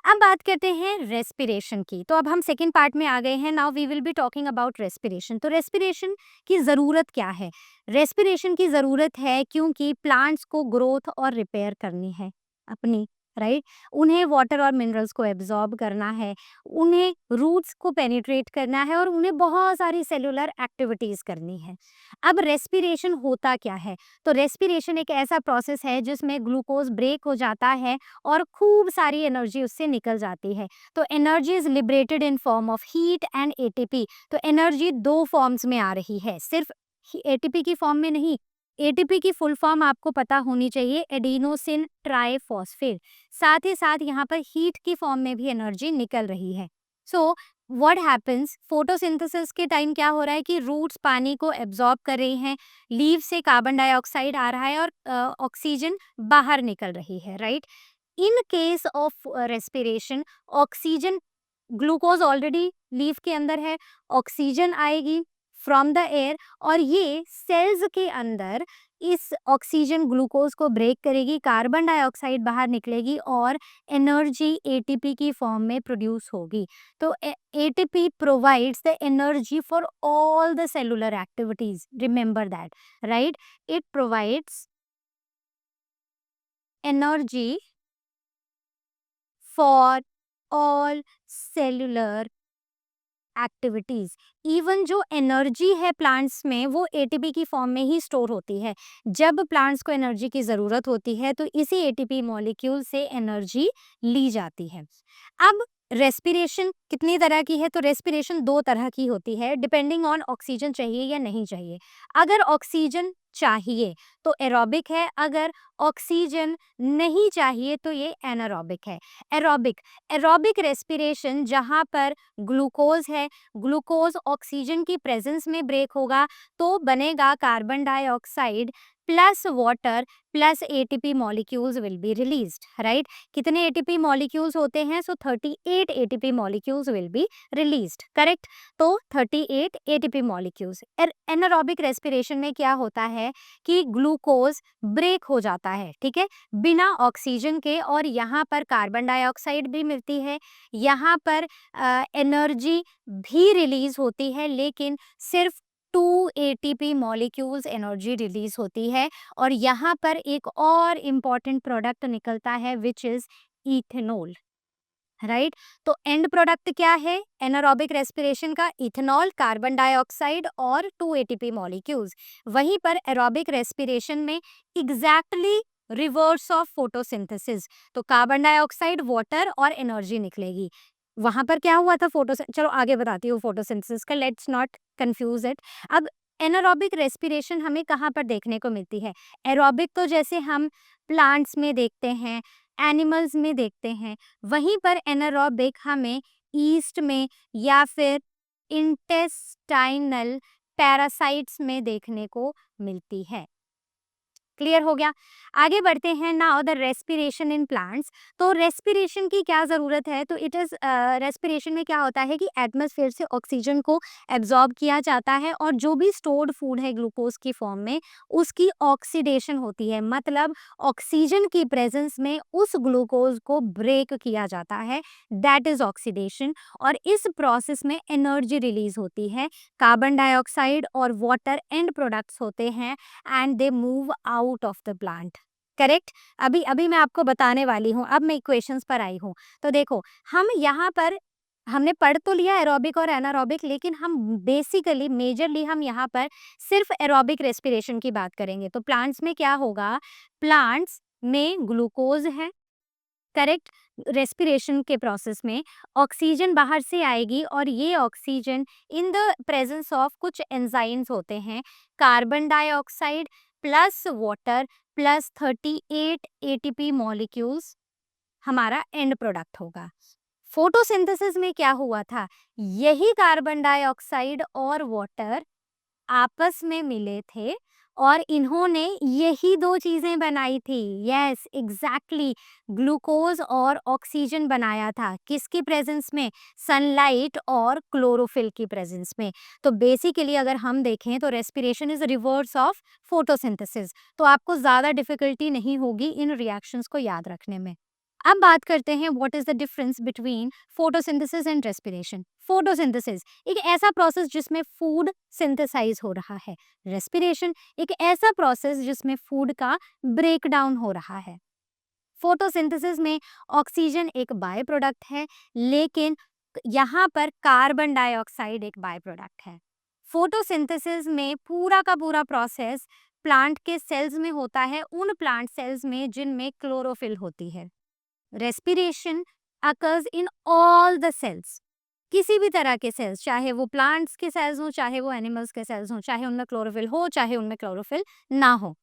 अब बात करते हैं रेस्पिरेशन की। तो अब हम सेकेंड पार्ट में आ गए हैं। Now we will be talking about respiration. तो रेस्पिरेशन की ज़रूरत क्या है? रेस्पिरेशन की ज़रूरत है क्योंकि प्लांट्स को ग्रोथ और रिपेयर करनी है अपनी, राइट। उन्हें वाटर और मिनरल्स को एब्जॉर्ब करना है, उन्हें रूट्स को पेनिट्रेट करना है और उन्हें बहुत सारी सेलुलर एक्टिविटीज़ करनी है। अब रेस्पिरेशन होता क्या है? तो रेस्पिरेशन एक ऐसा प्रोसेस है जिसमें ग्लूकोज ब्रेक हो जाता है और खूब सारी एनर्जी उससे निकल जाती है। तो energy is liberated in form of heat and ATP. तो एनर्जी दो फॉर्म्स में आ रही है, सिर्फ एटीपी की फॉर्म में नहीं। एटीपी की फुल फॉर्म आपको पता होनी चाहिए, एडिनोसिन ट्राइफॉस्फेट। साथ ही साथ यहाँ पर हीट की फॉर्म में भी एनर्जी निकल रही है। सो व्हाट हैपेंस, फोटोसिंथेसिस के टाइम क्या हो रहा है कि रूट्स पानी को एब्जॉर्ब कर रही हैं, लीव से कार्बन डाइऑक्साइड आ रहा है और ऑक्सीजन बाहर निकल रही है, right. In case of respiration, oxygen, glucose already leaf के अंदर है, ऑक्सीजन आएगी फ्रॉम द एयर और ये सेल्स के अंदर इस ऑक्सीजन ग्लूकोज को ब्रेक करेगी, कार्बन डाइऑक्साइड बाहर निकलेगी और एनर्जी एटीपी की फॉर्म में प्रोड्यूस होगी। तो ATP provides the energy for all the cellular activities, remember that, right. It provides energy for all cellular activities. Even जो एनर्जी है प्लांट्स में वो एटीपी की फॉर्म में ही स्टोर होती है। जब प्लांट्स को एनर्जी की ज़रूरत होती है तो इसी एटीपी मॉलिक्यूल से एनर्जी ली जाती है। अब रेस्पिरेशन कितनी तरह की है, तो रेस्पिरेशन 2 तरह की होती है डिपेंडिंग ऑन ऑक्सीजन चाहिए या नहीं चाहिए। अगर ऑक्सीजन चाहिए तो एरोबिक है, अगर ऑक्सीजन नहीं चाहिए तो ये एनारोबिक है। एरोबिक एरोबिक रेस्पिरेशन जहाँ पर ग्लूकोज है, ग्लूकोज ऑक्सीजन की प्रेजेंस में ब्रेक होगा तो बनेगा carbon dioxide plus water plus ATP molecules will be released, right. कितने एटीपी मॉलिक्यूल्स होते हैं, सो 38 ATP molecules will be released, correct. तो 38 एटीपी मॉलिक्यूल्स। एनारोबिक रेस्पिरेशन में क्या होता है कि ग्लूकोज ब्रेक हो जाता है, ठीक है, बिना ऑक्सीजन के, और यहाँ पर कार्बन डाइऑक्साइड भी मिलती है, यहाँ पर एनर्जी भी रिलीज होती है, लेकिन सिर्फ 2 एटीपी मॉलिक्यूल्स एनर्जी रिलीज होती है। और यहाँ पर एक और इम्पॉर्टेंट प्रोडक्ट निकलता है विच इज इथेनॉल, राइट। तो एंड प्रोडक्ट क्या है एनारोबिक रेस्पिरेशन का, इथेनॉल, कार्बन डाइऑक्साइड और 2 एटीपी मॉलिक्यूल्स। वहीं पर एरोबिक रेस्पिरेशन में एग्जैक्टली रिवर्स ऑफ फोटोसिंथेसिस, तो कार्बन डाइऑक्साइड, वाटर और एनर्जी निकलेगी। वहां पर क्या हुआ था चलो आगे बताती हूँ फोटोसिंथेसिस का, लेट्स नॉट कंफ्यूज इट। अब एनारोबिक रेस्पिरेशन हमें कहाँ पर देखने को मिलती है, एरोबिक तो जैसे हम प्लांट्स में देखते हैं, एनिमल्स में देखते हैं, वहीं पर एनारोबिक हमें ईस्ट में या फिर इंटेस्टाइनल पैरासाइट्स में देखने को मिलती है। क्लियर हो गया। आगे बढ़ते हैं now the respiration in plants. तो रेस्पिरेशन की क्या ज़रूरत है, तो इट इज़ रेस्पिरेशन में क्या होता है कि एटमॉस्फेयर से ऑक्सीजन को एब्जॉर्ब किया जाता है और जो भी स्टोर्ड फूड है ग्लूकोज की फॉर्म में उसकी ऑक्सीडेशन होती है, मतलब ऑक्सीजन की प्रेजेंस में उस ग्लूकोज को ब्रेक किया जाता है, दैट इज ऑक्सीडेशन। और इस प्रोसेस में एनर्जी रिलीज होती है, कार्बन डाइऑक्साइड और वाटर एंड प्रोडक्ट्स होते हैं and they move out of the plant, correct. अभी अभी मैं आपको बताने वाली हूँ, अब मैं इक्वेशंस पर आई हूँ। तो देखो हम यहाँ पर हमने पढ़ तो लिया एरोबिक और एनारोबिक, लेकिन हम बेसिकली मेजरली हम यहाँ पर सिर्फ एरोबिक रेस्पिरेशन की बात करेंगे। तो प्लांट्स में क्या होगा, प्लांट्स में ग्लूकोज है, करेक्ट। रेस्पिरेशन के प्रोसेस में ऑक्सीजन बाहर से आएगी और ये oxygen in the presence of कुछ एंजाइम्स होते हैं, carbon dioxide plus water plus 38 ATP molecules हमारा एंड प्रोडक्ट होगा। फोटोसिंथेसिस में क्या हुआ था, यही कार्बन डाइऑक्साइड और वाटर आपस में मिले थे और इन्होंने यही 2 चीजें बनाई थी। यस एग्जैक्टली, ग्लूकोज और ऑक्सीजन बनाया था, किसकी प्रेजेंस में, सनलाइट और क्लोरोफिल की प्रेजेंस में। तो बेसिकली अगर हम देखें तो respiration is reverse of photosynthesis, तो आपको ज़्यादा डिफिकल्टी नहीं होगी इन रिएक्शंस को याद रखने में। अब बात करते हैं what is the difference between photosynthesis and respiration. Photosynthesis एक ऐसा प्रोसेस जिसमें फूड सिंथेसाइज हो रहा है, रेस्पिरेशन एक ऐसा प्रोसेस जिसमें फूड का ब्रेक डाउन हो रहा है। फोटोसिंथेसिस में ऑक्सीजन एक बाय प्रोडक्ट है, लेकिन यहाँ पर कार्बन डाइऑक्साइड एक बाय प्रोडक्ट है। फोटोसिंथेसिस में पूरा का पूरा प्रोसेस प्लांट के सेल्स में होता है, उन प्लांट सेल्स में जिनमें क्लोरोफिल होती है। Respiration occurs in all the cells, किसी भी तरह के सेल्स, चाहे वो प्लांट्स के सेल्स हो, चाहे वो एनिमल्स के सेल्स हो, चाहे उनमें क्लोरोफिल हो, चाहे उनमें क्लोरोफिल ना हो।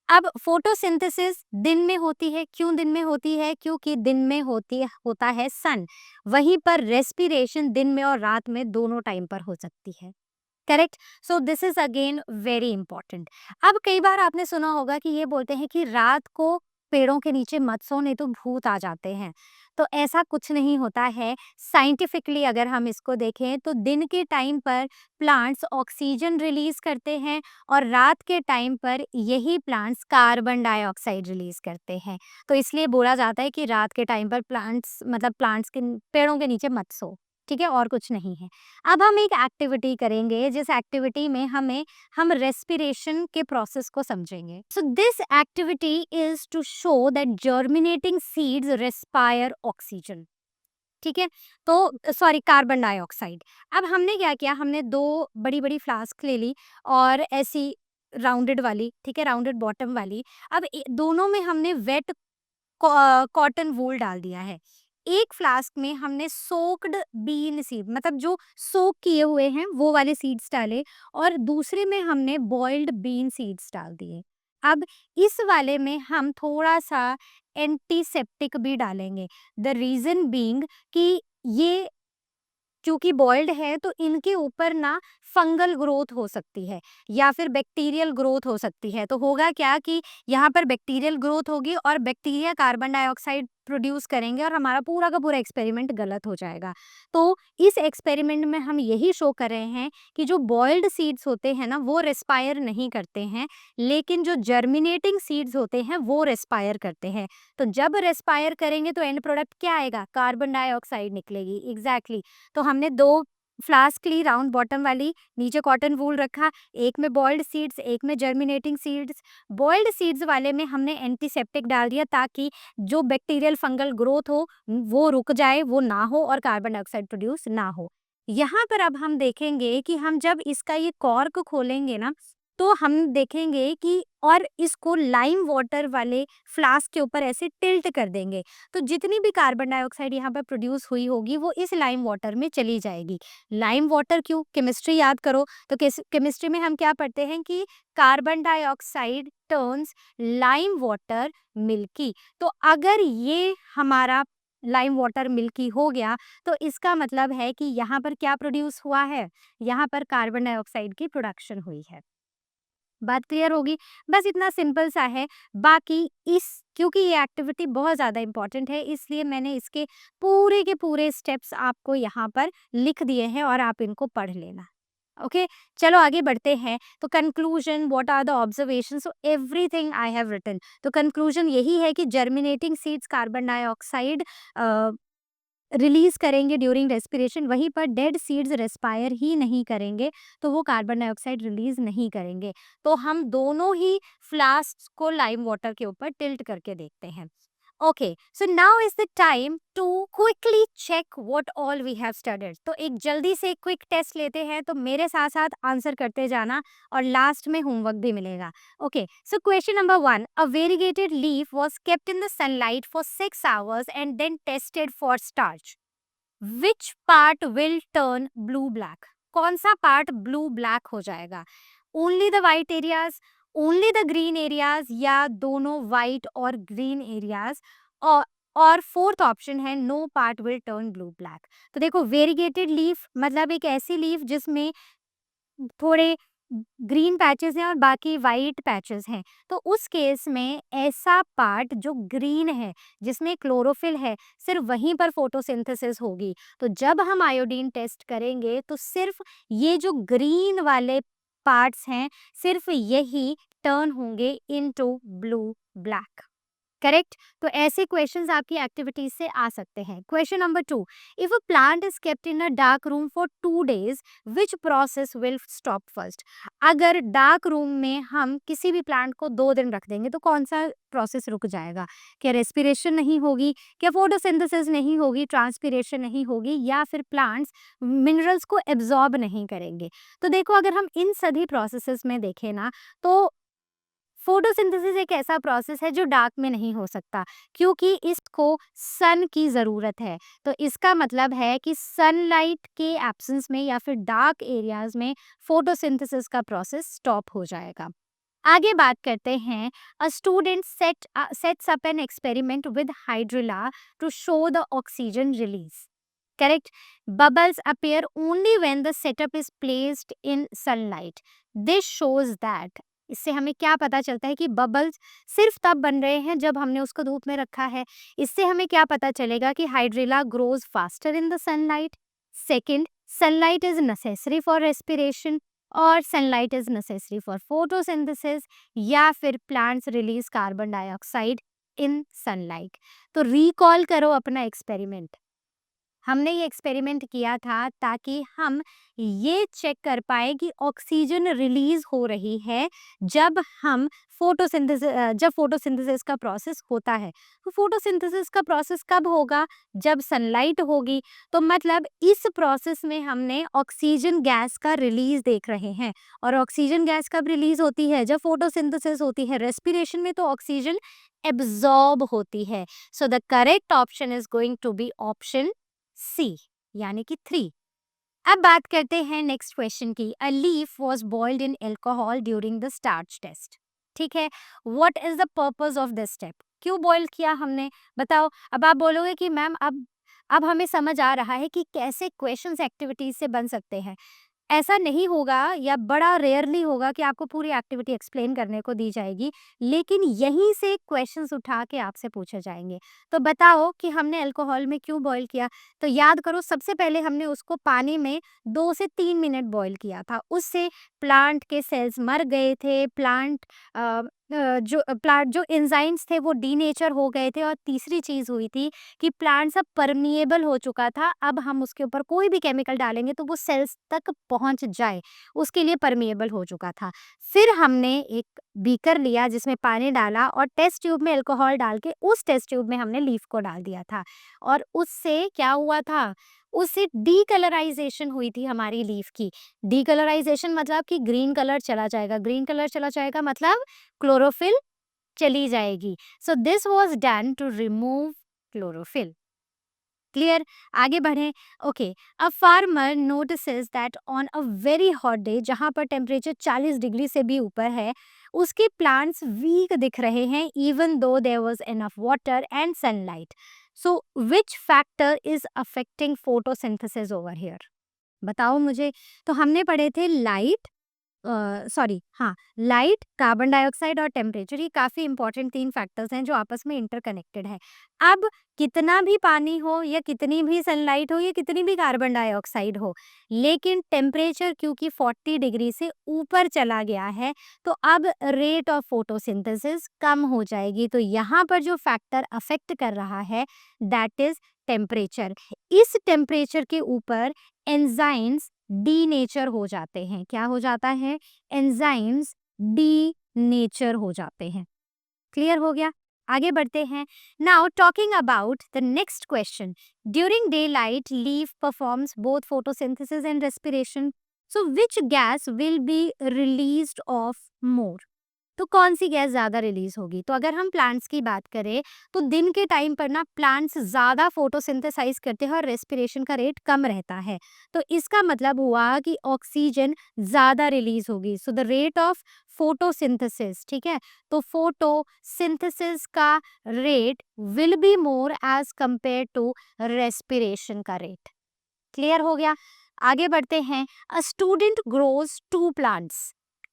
अब फोटोसिंथेसिस दिन में होती है, क्यों दिन में होती है, क्योंकि दिन में होता है सन। वहीं पर रेस्पिरेशन दिन में और रात में दोनों टाइम पर हो सकती है, correct. So this is again very important. अब कई बार आपने सुना होगा कि ये बोलते हैं कि रात को पेड़ों के नीचे मत सो नहीं तो भूत आ जाते हैं, तो ऐसा कुछ नहीं होता है। साइंटिफिकली अगर हम इसको देखें तो दिन के टाइम पर प्लांट्स ऑक्सीजन रिलीज करते हैं और रात के टाइम पर यही प्लांट्स कार्बन डाइऑक्साइड रिलीज करते हैं। तो इसलिए बोला जाता है कि रात के टाइम पर प्लांट्स मतलब प्लांट्स के पेड़ों के नीचे मत सो, ठीक है, और कुछ नहीं है। अब हम एक एक्टिविटी करेंगे जिस एक्टिविटी में हम रेस्पिरेशन के प्रोसेस को समझेंगे। So this activity is to show that germinating seeds respire oxygen, ठीक है, तो सॉरी कार्बन डाइऑक्साइड। अब हमने क्या किया, हमने 2 बड़ी बड़ी फ्लास्क ले ली और ऐसी राउंडेड वाली, ठीक है, राउंडेड बॉटम वाली। अब दोनों में हमने वेट कॉटन वूल डाल दिया है। एक फ्लास्क में हमने सोक्ड बीन सीड, मतलब जो सोक किए हुए हैं वो वाले सीड्स डाले, और दूसरे में हमने बॉइल्ड बीन सीड्स डाल दिए। अब इस वाले में हम थोड़ा-सा एंटीसेप्टिक भी डालेंगे। द रीज़न बीइंग कि ये क्योंकि बॉइल्ड है तो इनके ऊपर ना फंगल ग्रोथ हो सकती है या फिर बैक्टीरियल ग्रोथ हो सकती है। तो होगा क्या कि यहाँ पर बैक्टीरियल ग्रोथ होगी और बैक्टीरिया कार्बन डाइऑक्साइड प्रोड्यूस करेंगे और हमारा पूरा का पूरा एक्सपेरिमेंट गलत हो जाएगा। तो इस एक्सपेरिमेंट में हम यही शो कर रहे हैं कि जो बॉइल्ड सीड्स होते हैं ना वो रेस्पायर नहीं करते हैं, लेकिन जो जर्मिनेटिंग सीड्स होते हैं वो रेस्पायर करते हैं। तो जब रेस्पायर करेंगे तो एंड प्रोडक्ट क्या आएगा? कार्बन डाइऑक्साइड निकलेगी। एग्जैक्टली। तो हमने 2 फ्लास्क ली राउंड बॉटम वाली, नीचे कॉटन वूल रखा, एक में बॉइल्ड सीड्स, एक में जर्मिनेटिंग सीड्स। बॉइल्ड सीड्स वाले में हमने एंटीसेप्टिक डाल दिया ताकि जो बैक्टीरियल फंगल ग्रोथ हो वो रुक जाए, वो ना हो और कार्बन डाइऑक्साइड प्रोड्यूस ना हो। यहाँ पर अब हम देखेंगे कि हम जब इसका ये कॉर्क खोलेंगे ना, तो हम देखेंगे कि और इसको लाइम वाटर वाले फ्लास्क के ऊपर ऐसे टिल्ट कर देंगे। तो जितनी भी कार्बन डाइऑक्साइड यहाँ पर प्रोड्यूस हुई होगी वो इस लाइम वाटर में चली जाएगी। लाइम वाटर क्यों? केमिस्ट्री याद करो तो केमिस्ट्री में हम क्या पढ़ते हैं कि carbon dioxide turns lime water milky. तो अगर ये हमारा लाइम वाटर मिल्की हो गया तो इसका मतलब है कि यहाँ पर क्या प्रोड्यूस हुआ है? यहाँ पर कार्बन डाइऑक्साइड की प्रोडक्शन हुई है। बात क्लियर होगी? बस इतना सिंपल सा है। बाकी इस क्योंकि ये एक्टिविटी बहुत ज़्यादा इम्पोर्टेंट है इसलिए मैंने इसके पूरे के पूरे स्टेप्स आपको यहाँ पर लिख दिए हैं और आप इनको पढ़ लेना। ओके, चलो आगे बढ़ते हैं। तो conclusion, what are the observations? So everything I have written. तो कंक्लूजन यही है कि germinating seeds carbon dioxide release करेंगे ड्यूरिंग रेस्पिरेशन, वहीं पर डेड सीड्स रेस्पायर ही नहीं करेंगे तो वो कार्बन डाइऑक्साइड रिलीज नहीं करेंगे। तो हम दोनों ही फ्लास्क को लाइम वाटर के ऊपर टिल्ट करके देखते हैं। Okay, so now is the time to quickly check what all we have studied. तो एक जल्दी से क्विक टेस्ट लेते हैं, तो मेरे साथ साथ आंसर करते जाना और लास्ट में होमवर्क भी मिलेगा। Okay, so question number 1. A variegated leaf was kept in the sunlight for 6 hours and then tested for starch. Which part will turn blue black? कौन सा पार्ट ब्लू ब्लैक हो जाएगा? Only the white areas, only the green areas, या दोनों white और green areas? और fourth option है no part will turn blue black. तो देखो, वेरीगेटेड लीफ मतलब एक ऐसी लीफ जिसमें थोड़े ग्रीन पैचेस हैं और बाकी वाइट पैचेस हैं। तो उस केस में ऐसा पार्ट जो ग्रीन है, जिसमें क्लोरोफिल है, सिर्फ वहीं पर फोटोसिंथेसिस होगी। तो जब हम आयोडीन टेस्ट करेंगे तो सिर्फ ये जो ग्रीन वाले पार्ट्स हैं, सिर्फ यही टर्न होंगे इनटू ब्लू ब्लैक। करेक्ट? तो ऐसे क्वेश्चंस आपकी एक्टिविटीज से आ सकते हैं। Question number 2, if a plant is kept in a dark room for 2 days, which process will stop first? अगर डार्क रूम में हम किसी भी प्लांट को 2 दिन रख देंगे तो कौन सा प्रोसेस रुक जाएगा? क्या रेस्पिरेशन नहीं होगी, क्या फोटोसिंथेसिस नहीं होगी, ट्रांसपिरेशन नहीं होगी, या फिर प्लांट्स मिनरल्स को एब्जॉर्ब नहीं करेंगे? तो देखो, अगर हम इन सभी प्रोसेसेस में देखें ना, तो फोटोसिंथेसिस एक ऐसा प्रोसेस है जो डार्क में नहीं हो सकता, क्योंकि इसको सन की ज़रूरत है। तो इसका मतलब है कि सनलाइट के एब्सेंस में या फिर डार्क एरियाज में फोटोसिंथेसिस का प्रोसेस स्टॉप हो जाएगा। आगे बात करते हैं। A student sets up an experiment with hydrilla to show the oxygen release. Correct? Bubbles appear only when the setup is placed in sunlight. This shows that, इससे हमें क्या पता चलता है कि बबल्स सिर्फ तब बन रहे हैं जब हमने उसको धूप में रखा है। इससे हमें क्या पता चलेगा कि hydrilla grows faster in the sunlight. Second, sunlight is necessary for respiration, और sunlight is necessary for photosynthesis, या फिर plants release carbon dioxide in sunlight. तो रिकॉल करो अपना एक्सपेरिमेंट। हमने ये एक्सपेरिमेंट किया था ताकि हम ये चेक कर पाए कि ऑक्सीजन रिलीज हो रही है जब हम जब फोटोसिंथेसिस का प्रोसेस होता है। तो फोटोसिंथेसिस का प्रोसेस कब होगा? जब सनलाइट होगी। तो मतलब इस प्रोसेस में हमने ऑक्सीजन गैस का रिलीज देख रहे हैं। और ऑक्सीजन गैस कब रिलीज होती है? जब फोटोसिंथेसिस होती है। रेस्पिरेशन में तो ऑक्सीजन एब्जॉर्ब होती है। So the correct option is going to be option C, यानी कि 3। अब बात करते हैं नेक्स्ट क्वेश्चन की। A leaf was boiled in alcohol during the starch test. ठीक है, what is the purpose of this step? क्यों बॉईल किया हमने? बताओ। अब आप बोलोगे कि मैम अब हमें समझ आ रहा है कि कैसे क्वेश्चंस एक्टिविटीज से बन सकते हैं। ऐसा नहीं होगा या बड़ा रेयरली होगा कि आपको पूरी एक्टिविटी एक्सप्लेन करने को दी जाएगी, लेकिन यहीं से क्वेश्चंस उठा के आपसे पूछे जाएंगे। तो बताओ कि हमने अल्कोहल में क्यों बॉईल किया? तो याद करो, सबसे पहले हमने उसको पानी में 2 से 3 मिनट बॉईल किया था। उससे प्लांट के सेल्स मर गए थे, प्लांट जो एंजाइम्स थे वो डीनेचर हो गए थे, और तीसरी चीज़ हुई थी कि प्लांट सब परमिएबल हो चुका था। अब हम उसके ऊपर कोई भी केमिकल डालेंगे तो वो सेल्स तक पहुंच जाए, उसके लिए परमिएबल हो चुका था। फिर हमने एक बीकर लिया जिसमें पानी डाला और टेस्ट ट्यूब में अल्कोहल डाल के उस टेस्ट ट्यूब में हमने लीफ को डाल दिया था। और उससे क्या हुआ था? उससे डीकलराइजेशन हुई थी हमारी लीफ की। डीकलराइजेशन मतलब कि ग्रीन कलर चला जाएगा। ग्रीन कलर चला जाएगा मतलब क्लोरोफिल चली जाएगी। So this was done to remove chlorophyll. Clear? आगे बढ़ें। Okay, a farmer notices that on a very hot day, जहाँ पर टेम्परेचर 40 डिग्री से भी ऊपर है, उसके प्लांट्स वीक दिख रहे हैं even though there was enough water and sunlight. So which factor is affecting photosynthesis over here? बताओ मुझे। तो हमने पढ़े थे लाइट, सॉरी हाँ, लाइट, कार्बन डाइऑक्साइड और टेम्परेचर। ये काफ़ी इंपॉर्टेंट 3 फैक्टर्स हैं जो आपस में इंटरकनेक्टेड हैं। अब कितना भी पानी हो या कितनी भी सनलाइट हो या कितनी भी कार्बन डाइऑक्साइड हो, लेकिन टेम्परेचर क्योंकि 40 डिग्री से ऊपर चला गया है, तो अब रेट ऑफ फोटोसिंथेसिस कम हो जाएगी। तो यहाँ पर जो फैक्टर अफेक्ट कर रहा है दैट इज टेम्परेचर। इस टेम्परेचर के ऊपर एंजाइम्स डी नेचर हो जाते हैं। क्या हो जाता है? एंजाइम्स डी नेचर हो जाते हैं। क्लियर हो गया? आगे बढ़ते हैं। Now talking about the next question. During day light leaf performs both photosynthesis and respiration, so which gas will be released of more? तो कौन सी गैस ज़्यादा रिलीज होगी? तो अगर हम प्लांट्स की बात करें तो दिन के टाइम पर ना प्लांट्स ज़्यादा फोटोसिंथेसाइज करते हैं और रेस्पिरेशन का रेट कम रहता है। तो इसका मतलब हुआ कि ऑक्सीजन ज़्यादा रिलीज होगी। So the rate of photosynthesis, ठीक है, तो फोटोसिंथेसिस का rate will be more as compare to respiration का रेट। क्लियर हो गया? आगे बढ़ते हैं। A student grows 2 plants,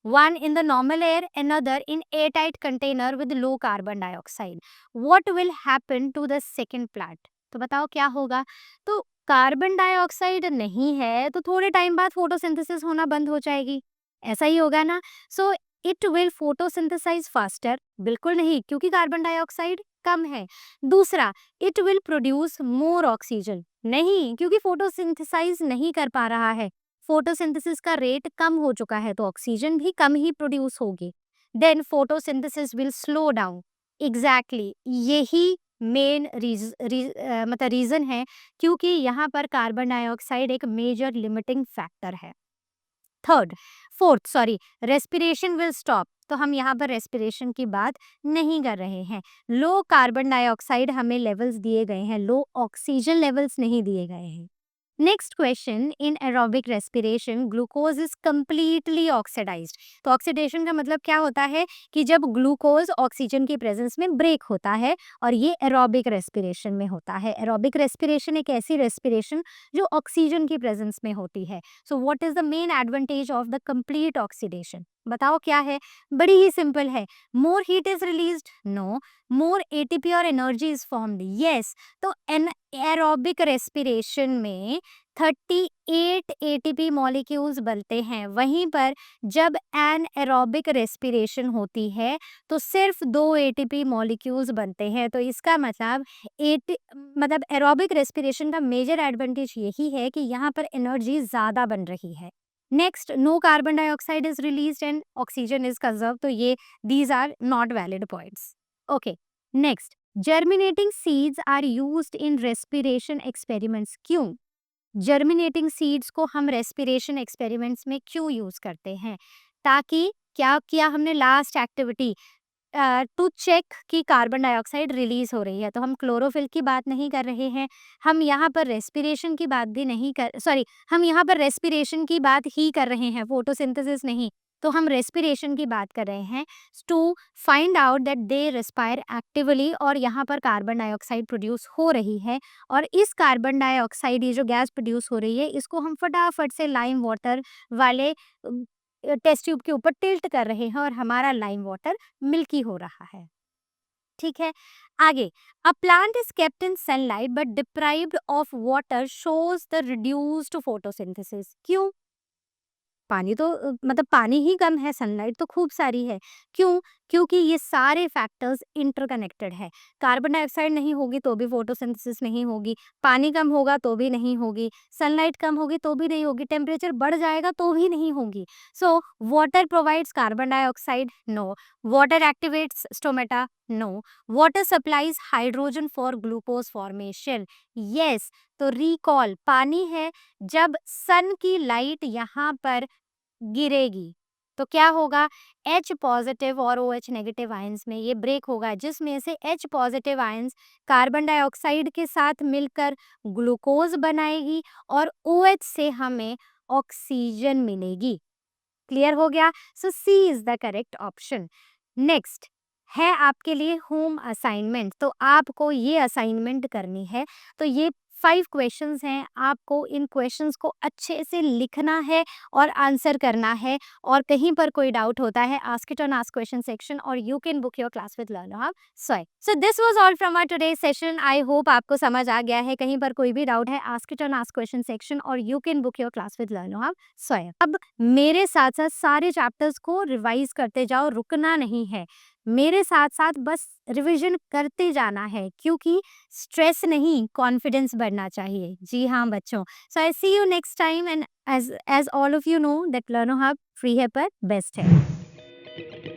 one in the normal air, another in airtight container with low carbon dioxide. What will happen to the second plant? तो बताओ क्या होगा? तो कार्बन डाइऑक्साइड नहीं है तो थोड़े टाइम बाद फोटोसिंथेसिस होना बंद हो जाएगी। ऐसा ही होगा ना? So it will photosynthesise faster? बिल्कुल नहीं, क्योंकि कार्बन डाइऑक्साइड कम है। दूसरा, it will produce more oxygen? नहीं, क्योंकि फोटोसिंथेसाइज नहीं कर पा रहा है। फोटोसिंथेसिस का रेट कम हो चुका है तो ऑक्सीजन भी कम ही प्रोड्यूस होगी। Then photosynthesis will slow down. Exactly यही मेन मतलब रीजन है, क्योंकि यहाँ पर कार्बन डाइऑक्साइड एक मेजर लिमिटिंग फैक्टर है। Fourth sorry, respiration will stop. तो हम यहाँ पर रेस्पिरेशन की बात नहीं कर रहे हैं। लो कार्बन डाइऑक्साइड हमें लेवल्स दिए गए हैं, लो ऑक्सीजन लेवल्स नहीं दिए गए हैं। Next question, in aerobic respiration glucose is completely oxidised. तो ऑक्सीडेशन का मतलब क्या होता है कि जब ग्लूकोज ऑक्सीजन की प्रेजेंस में ब्रेक होता है, और ये एरोबिक रेस्पिरेशन में होता है। एरोबिक रेस्पिरेशन एक ऐसी रेस्पिरेशन जो ऑक्सीजन की प्रेजेंस में होती है। So what is the main advantage of the complete oxidation? बताओ क्या है? बड़ी ही सिंपल है। More heat is released? No. More ATP और एनर्जी इज फॉर्म्ड? यस। तो एन एरोबिक रेस्पिरेशन में 38 एटीपी मॉलिक्यूल्स बनते हैं, वहीं पर जब एनएरोबिक रेस्पिरेशन होती है तो सिर्फ 2 एटीपी मॉलिक्यूल्स बनते हैं। तो इसका मतलब एरोबिक रेस्पिरेशन का मेजर एडवांटेज यही है कि यहाँ पर एनर्जी ज़्यादा बन रही है। Next, no carbon dioxide is released and oxygen is conserved, तो ये these are not valid points. Okay, next, germinating seeds are used in respiration experiments. क्यों? जर्मिनेटिंग सीड्स को हम रेस्पिरेशन एक्सपेरिमेंट्स में क्यों यूज करते हैं? ताकि क्या किया हमने लास्ट एक्टिविटी, टू चेक कि कार्बन डाइऑक्साइड रिलीज हो रही है। तो हम क्लोरोफिल की बात नहीं कर रहे हैं, हम यहाँ पर रेस्पिरेशन की बात भी नहीं कर सॉरी हम यहाँ पर रेस्पिरेशन की बात ही कर रहे हैं, फोटोसिंथेसिस नहीं। तो हम रेस्पिरेशन की बात कर रहे हैं to find out that they respire actively, और यहाँ पर कार्बन डाइऑक्साइड प्रोड्यूस हो रही है, और इस कार्बन डाइऑक्साइड, ये जो गैस प्रोड्यूस हो रही है, इसको हम फटाफट से लाइम वाटर वाले टेस्ट ट्यूब के ऊपर टिल्ट कर रहे हैं और हमारा लाइम वाटर मिल्की हो रहा है। ठीक है, आगे, a plant is kept in sunlight but deprived of water shows the reduced photosynthesis. क्यों? पानी तो मतलब पानी ही कम है, सनलाइट तो खूब सारी है। क्यों? क्योंकि ये सारे फैक्टर्स इंटरकनेक्टेड है। कार्बन डाइऑक्साइड नहीं होगी तो भी फोटोसिंथेसिस नहीं होगी, पानी कम होगा तो भी नहीं होगी, सनलाइट कम होगी तो भी नहीं होगी, टेम्परेचर बढ़ जाएगा तो भी नहीं होगी। So water provides carbon dioxide, no. Water activates stomata, no. Water supplies hydrogen for glucose formation, yes. तो रिकॉल, पानी है, जब सन की लाइट यहाँ पर गिरेगी तो क्या होगा, H पॉजिटिव और OH नेगेटिव आयंस में ये ब्रेक होगा, जिसमें से H positive ions carbon dioxide के साथ मिलकर ग्लूकोज बनाएगी और OH से हमें ऑक्सीजन मिलेगी। क्लियर हो गया? So C is the correct option. Next है आपके लिए होम असाइनमेंट, तो आपको ये असाइनमेंट करनी है। तो ये 5 क्वेश्चंस हैं, आपको इन क्वेश्चंस को अच्छे से लिखना है और आंसर करना है, और कहीं पर कोई डाउट होता है, ask it on ask question section, और you can book your class with Learnohub सोय। So this was all from our today session. I hope आपको समझ आ गया है। कहीं पर कोई भी डाउट है, ask it on ask question section, और you can book your class with Learnohub सोय। अब मेरे साथ साथ सारे चैप्टर्स को रिवाइज करते जाओ, रुकना नहीं है। मेरे साथ साथ बस रिवीजन करते जाना है, क्योंकि स्ट्रेस नहीं, कॉन्फिडेंस बढ़ना चाहिए। जी हाँ बच्चों, so I see you next time, and as all of you know that Learnohub free है पर बेस्ट है।